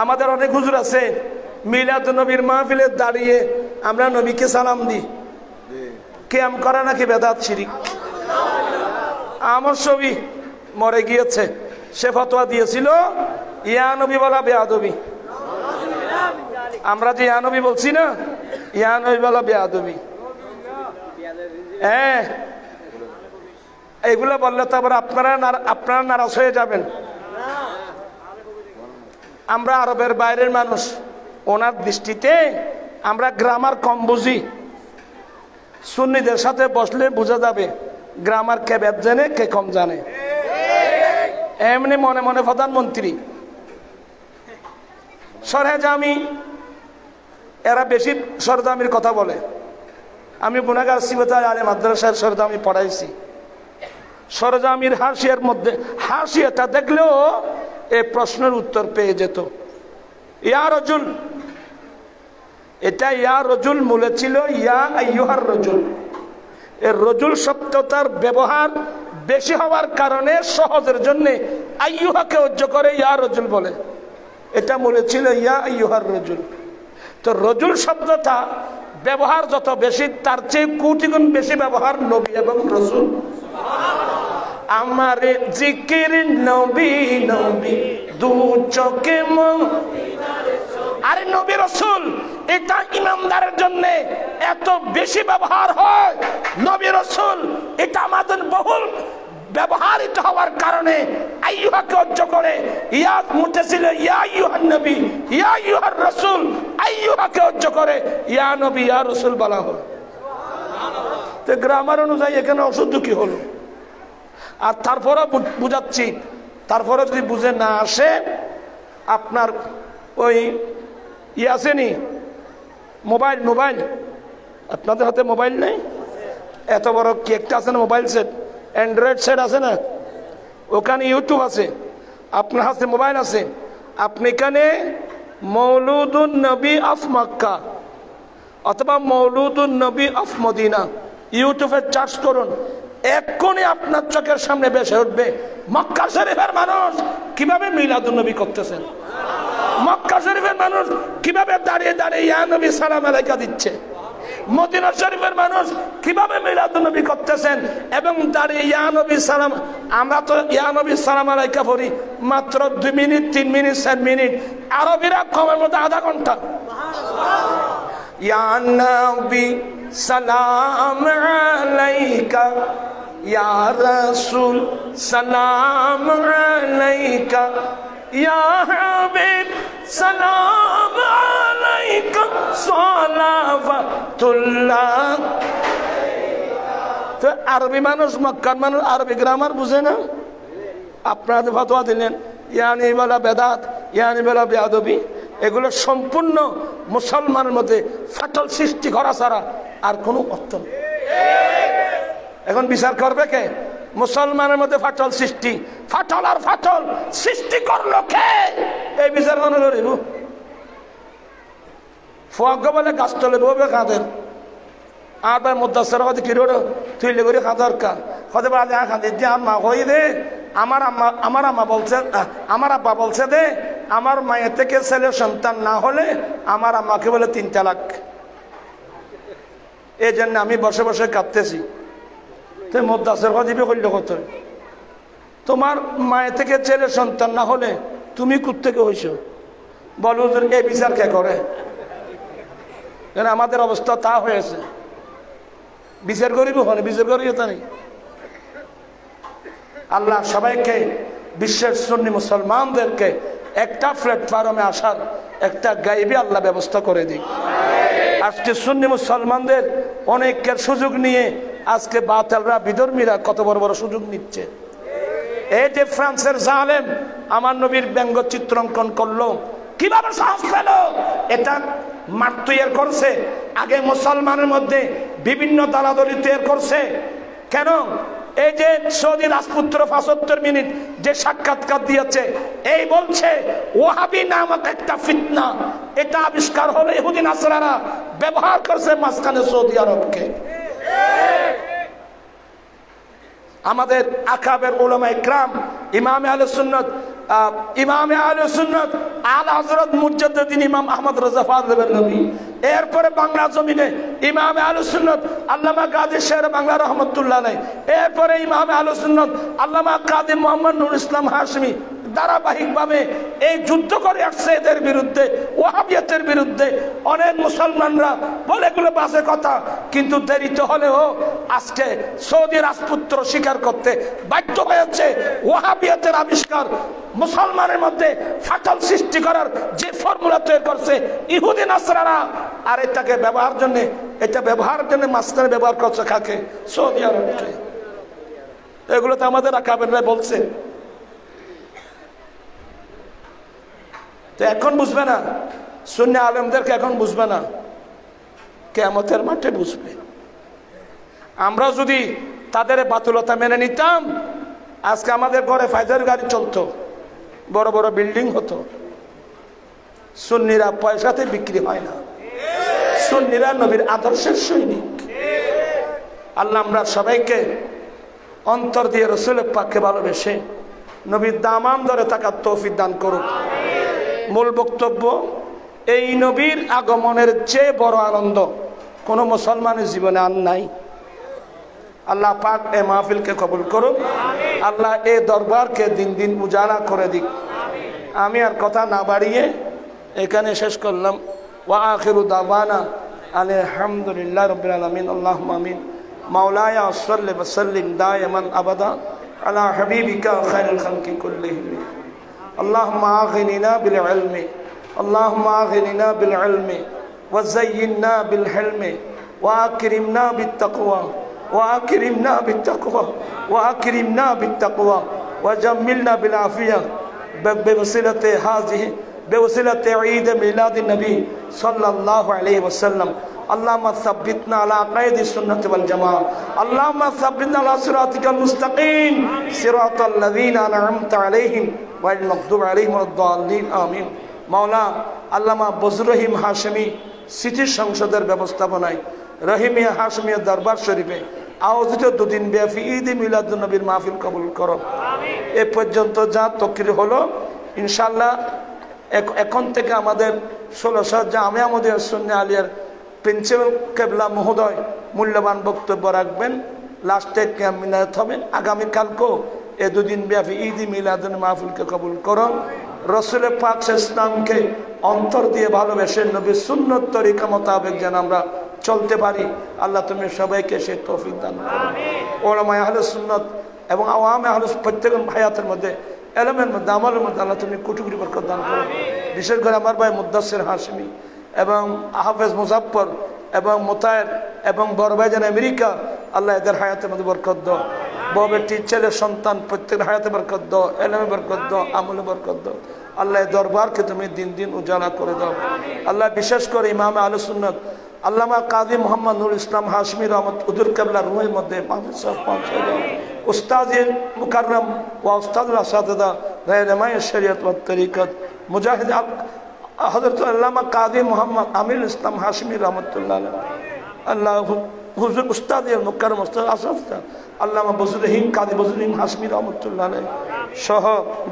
আমাদের অনেক হুজুর আছে মিলাদুন নবীর মাহফিলে দাঁড়িয়ে আমরা নবীকে সালাম দিই। কিয়াম করা নাকি বেদাত, শিরিক। আমার ছবি মরে গিয়েছে, সে ফতোয়া দিয়েছিল ইয়া নবী বলা বেয়াদবি। আমরা যে ইয়া নবী বলছি না, ইয়া নবী বলা বেয়াদবি। হ্যাঁ, এগুলো বললে তো আবার আপনারা নারাজ হয়ে যাবেন। আমরা আরবের বাইরের মানুষ, ওনার দৃষ্টিতে আমরা গ্রামার কম বুঝি। সুন্নিদের সাথে বসলে বোঝা যাবে গ্রামার কে বেদ জানে, কে কম জানে। এমনি মনে মনে প্রধানমন্ত্রী, সরেজামি, এরা বেশি সরদামির কথা বলে। আমি গুনাহগার সিবতায় আলে মাদ্রাসার সরদামি পড়াইছি। সরজামির হাসিয়ার মধ্যে হাসিয়াটা দেখলেও এই প্রশ্নের উত্তর পেয়ে যেত। ইয়া রজুল, এটা ইয়া রজুল মূলে ছিল ইয়া আইয়ুহার রজুল। এর রজুল শব্দটার ব্যবহার বেশি হওয়ার কারণে সহজের জন্য আইয়ুহাকে উজ্জ করে ইয়া রজুল বলে। এটা মূলে ছিল ইয়া আইয়ুহার রজুল। তো রজুল শব্দটা ব্যবহার যত বেশি, তার চেয়ে কোটি গুণ বেশি ব্যবহার নবী এবং রসুল। আমার জিকির নবী নবী দু চোখে আরে নবী রসুল, এটা ইমানদারের জন্য এত বেশি ব্যবহার হয়। নবী রসুল এটা আমাদের বহুল ব্যবহারিত হওয়ার কারণে আইয়ুহাকে উজ্জ করে ইয়া মুতাসিল ইয়া আইয়ুহান নবী ইয়া আইয়ুহার রাসূল, আইয়ুহাকে উজ্জ করে ইয়া নবী ইয়া রাসূল বলা হলো। তো গ্রামার অনুযায়ী এখানে অশুদ্ধ কি হলো? আর তারপরে বুঝাচ্ছি, তারপরে যদি বুঝে না আসে, আপনার ওই আসেনি মোবাইল আপনাদের হাতে মোবাইল নেই? এত বড় কি একটা আছে না মোবাইল সেট, অ্যান্ড্রয়েড সেট আছে না, ওখানে ইউটিউব আছে, আপনার হাতে মোবাইল আছে, আপনি এখানে মৌলুদুন নবী অফ মক্কা অথবা মৌলুদুন নবী অফ মদিনা ইউটিউবে চার্জ করুন, এক্ষুনি আপনার চোখের সামনে ভেসে উঠবে মক্কা শরীফের মানুষ কিভাবে মিলাদুন নবী করতেছেন, মক্কা শরীফের মানুষ কিভাবে দাঁড়িয়ে দাঁড়িয়ে ইয়া নবী সালাম আলাইকা দিচ্ছে, মদিনা শরীফের মানুষ কিভাবে মিলাদুন নবী করতেছেন এবং দাঁড়িয়ে ইয়া নবী সালাম। আমরা তো ইয়া নবী সালাম আলাইকা পড়ি মাত্র 2 মিনিট 3 মিনিট 4 মিনিট, আরবিরা কমের মধ্যে আধা ঘন্টা। ইয়া নবী সালাম আলাইকা, ইয়া রাসূল সালাম আলাইকা, ইয়া হাবিব সালাম আলাইকা সালাওয়াতুল্লাহ। তো আরবি মানুষ, মক্কার মানুষ আরবি গ্রামার বুঝে না, আপনারা ফতোয়া দিলেন ইয়ানি বলা বেদাত, ইয়ানি বলা বেয়াদবি, এগুলো সম্পূর্ণ মুসলমানের মধ্যে ফাটল সৃষ্টি করা ছাড়া আর কোনো অর্থ নেই। এখন বিচার করবে কে? মুসলমানের মধ্যে ফাটল সৃষ্টি, ফাটল আর ফাটল সৃষ্টি করলো কে? এই বিচার মনে করিব ফুয়াগ্য বলে গাছ তলে ববে কাঁদের আর বার মুদাসের হতে কিরোর তুইলে করে কাঁদার কা হতে পারে কাঁদে যে আম্মা হই দে, আমার আম্মা বলছে, আমার আব্বা বলছে দে আমার মায়ের থেকে ছেলে সন্তান না হলে আমার আম্মাকে বলে 3 তালাক। এই জন্য আমি বসে বসে কাঁদতেছি। তো মুদাসের হদিবে করলে কত, তোমার মায়ের থেকে ছেলে সন্তান না হলে তুমি কোত্থেকে হইছো? বলো এই বিচার কে করে? কেন আমাদের অবস্থা তা হয়েছে, বিচার করিব হলে বিচার করি তা নেই। আল্লাহ সবাইকে, বিশ্বের সুন্নি মুসলমানদেরকে একটা প্ল্যাটফর্মে আসার একটা গাইবী আল্লাহ ব্যবস্থা করে দিক। আজকে সুন্নি মুসলমানদের অনেকের সুযোগ নিয়ে আজকে বাতিলরা, বিধর্মীরা কত বড় বড় সুযোগ নিচ্ছে। এই যে ফ্রান্সের জালেম আমার নবীর ব্যঙ্গ চিত্রাঙ্কন করলো, কিভাবে সাহস পেল? এটা মাঠ তৈরি করছে, আগে মুসলমানের মধ্যে বিভিন্ন দালাদলি তৈরি করছে। কেন? এই যে সৌদি রাজপুত্র 75 মিনিট যে সাক্ষাৎকার দিয়েছে, এই বলছে ওয়াহাবি নামক একটা ফিতনা, এটা আবিষ্কার হলো ইহুদি নাসরারা ব্যবহার করছে মাঝখানে সৌদি আরবকে। আমাদের আকাবের উলামা ইকরাম, ইমামে আহলে সুন্নাত আলা হযরত মুজাদ্দিদ ইমাম আহমদ রাজা ফাযিলুল্লাহি, এরপরে বাংলা জমিনে ইমামে আহলে সুন্নাত আল্লামা গাজী শের বাংলা রহমাতুল্লাহ আলাইহি, এরপরে ইমামে আহলে সুন্নাত আল্লামা কাদি মুহাম্মদ নূর ইসলাম হাশমি ধারাবাহিকভাবে এই যুদ্ধ করে আসছে এদের বিরুদ্ধে, ওয়াহাবিয়তের বিরুদ্ধে। অনেক মুসলমানরা বলে এগুলো বাজে কথা, কিন্তু দেরিতে হলেও আজকে সৌদি রাজপুত্র স্বীকার করতে বাধ্য হয়েছে ওয়াহাবিয়তের আবিষ্কার মুসলমানের মধ্যে ফাটল সৃষ্টি করার যে ফর্মুলা তৈরি করছে ইহুদি নাসরারা, আর এটাকে ব্যবহার জন্য, এটা ব্যবহারের জন্য মাঝখানে ব্যবহার করছে কাকে? সৌদি আরবকে। এগুলো তো আমাদের আকাবেররা বলছে। তো এখন বুঝবে না, সুন্নি আলেমদেরকে এখন বুঝবে না, কিয়ামতের মাঠে বুঝবে। আমরা যদি তাদের বাতুলতা মেনে নিতাম, আজকে আমাদের ঘরে ফাইজার গাড়ি চলতো, বড় বড় বিল্ডিং হতো। সুন্নিরা পয়সাতে বিক্রি হয় না, সুন্নিরা নবীর আদর্শের সৈনিক। আল্লাহ আমরা সবাইকে অন্তর দিয়ে রাসূলের পাককে ভালোবেসে নবীর দামান ধরে থাকার তৌফিক দান করুক। মূল বক্তব্য, এই নবীর আগমনের চেয়ে বড় আনন্দ কোন মুসলমানের জীবনে আর নাই। আল্লাহ পাক এই মাহফিলকে কবুল করুক, আল্লাহ এই দরবারকে দিন দিন উজালা করে দিক। আমি আর কথা না বাড়িয়ে এখানে শেষ করলাম। ওয়া আখিরু দাওয়ানা আলহামদুলিল্লাহি রাব্বিল আলামিন। আল্লাহুম্মা আমিন। মাওলায়া সাল্লি ওয়া সাল্লিম দাইমান আবাদা আলা হাবিবিকা খায়রুল খালকি কুল্লিহিম। اللهم أغننا بالعلم، اللهم أغننا بالعلم وزينا بالحلم وأكرمنا بالتقوى، وأكرمنا بالتقوى، وأكرمنا بالتقوى، وجملنا بالعافية بوسيلة هذه، بوسيلة عيد ميلاد النبي صلى الله عليه وسلم. اللهم ثبتنا على عقائد السنة والجماعة اللهم ثبتنا على صراطك المستقيم صراط الذين أنعمت عليهم غير المغضوب عليهم ولا الضالين آمين মাওলা আল্লামা বজরুল রহিম হাশেমি সিটি সংসদের ব্যবস্থাপনায় রহিমিয়া হাশেমিয়া দরবার শরীফে আয়োজিত দুদিন ব্যাপী ঈদ মিলাদুন নবীর মাহফিল কবুল করো এ পর্যন্ত যা তকরির হলো ইনশাআল্লাহ এখন থেকে আমাদের 16 জামিয়া মদিনা সুন্নাহ আলিয়ার প্রিন্সিপাল কেবলা মহোদয় মূল্যবান বক্তব্য রাখবেন লাস্টে ক্যাম্প মিলাদ হবে আগামীকালকেও এ দুদিন ব্যাপী ঈদ মিলাদুন মাহফিলকে কবুল করো রসুল পাক ইসলামকে অন্তর দিয়ে ভালোবেসে নবীর সুন্নত তরিকা মোতাবেক যেন আমরা চলতে পারি আল্লাহ তুমি সবাইকে সেই তৌফিক দান করো ওলামায়ে আহলে সুন্নাত এবং আওয়ামে আহলে প্রত্যেক হায়াতের মধ্যে এলমের মধ্যে আমলের মধ্যে আল্লাহ তুমি কোটি কোটি বরকত দান করো বিশেষ করে আমার ভাই মুদ্দাসির হাশমি এবং হাফেজ মুজাফফর এবং মোতায়ের এবং বড় ভাইজান আমেরিকা আল্লাহ এদের হায়াতের মধ্যে বরকত দাও বউ বেটি ছেলে সন্তান প্রত্যেকের হায়াতে বরকত দাও এলমে বরকত দাও আমলে বরকত দাও আল্লাহ দরবারকে তুমি দিন দিন উজালা করে দাও আল্লাহ বিশেষ করে ইমামে আহলে সুন্নাত আল্লামা কাজী মোহাম্মদ নুরুল ইসলাম হাশমি রহমত উদুর কেবলা রুহের মধ্যে পৌঁছে দাও উস্তাদ মুকাররম ওয়া উস্তাদুল আসাতিদা রাহনুমায়ে শরীয়ত ওয়া তরিকত মুজাহিদ হযরত আল্লামা কাজী মোহাম্মদ আমিনুল ইসলাম হাশমি রহমাতুল্লাহ আল্লাহ হুজুর উস্তাদ মুকাররম উস্তাদ আসাতিদা আল্লামা বজরুল রহিম কাজী বজরুল রহিম হাশমি রহমাতুল্লাহ সহ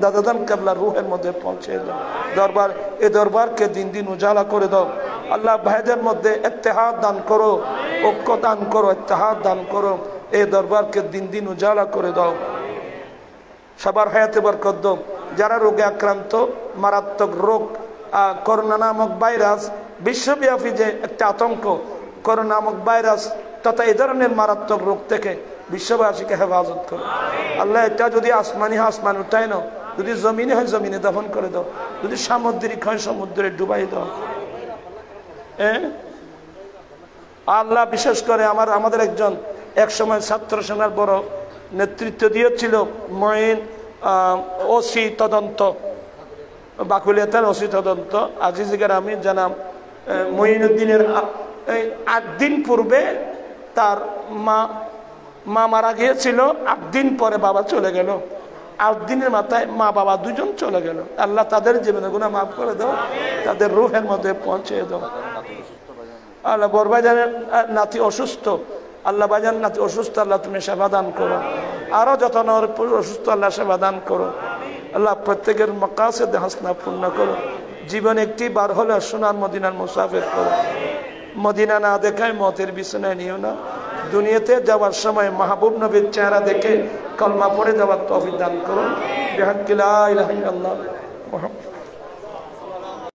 দাদাদান কেবলা রুহের মধ্যে পৌঁছে দাও দরবার এই দরবারকে দিন দিন উজালা করে দাও আল্লাহ ভাইদের মধ্যে ইত্তেহাদ দান করো ঐক্য দান করো ইত্তেহাদ দান করো এই দরবারকে দিন দিন উজালা করে দাও সবার হায়াতে বরকত দাও যারা রোগে আক্রান্ত মারাত্মক রোগ করোনা নামক ভাইরাস বিশ্বব্যাপী যে একটা আতঙ্ক করোনা নামক ভাইরাস তথা এই ধরনের মারাত্মক রোগ থেকে বিশ্ববাসীকে হেফাজত করো আল্লাহ এটা যদি আসমানি হয় আসমান উঠাই নাও যদি জমিনে হয় জমিনে দফন করে দাও যদি সামুদ্রিক হয় সমুদ্রে ডুবাই দাও আল্লাহ বিশেষ করে আমাদের একজন এক সময় ছাত্র সেনার বড় নেতৃত্ব দিয়েছিল মঈন ওসি তদন্ত বাকুলিয়াতের ওসি তদন্ত আজিজিগার আমি জানাম মঈনুদ্দিনের 8 দিন পূর্বে তার মা মারা গিয়েছিল 8 দিন পরে বাবা চলে গেল 8 দিনের মাথায় মা বাবা দুজন চলে গেল আল্লাহ তাদের জীবনের গুনাহ মাফ করে দাও তাদের রূহের মধ্যে পৌঁছে দাও আল্লাহ বরবাজানের নাতি অসুস্থ আল্লাহ বাজান নাতি অসুস্থ আল্লাহ তুমি সেবা দান করো আরো যত অসুস্থ আল্লাহ সেবা দান করো আল্লাহ প্রত্যেকের মাকাসিদ হাসনা পূর্ণ করো জীবন একটি বার হলে সোনার মদিনার মুসাফির করো মদিনা না দেখায় মতের বিছানায় নিও না দুনিয়াতে যাওয়ার সময় মাহবুব নবীর চেহারা দেখে কলমা পড়ে যাওয়ার তৌফিক দান করুন বিহাক্কি লা ইলাহা ইল্লাল্লাহ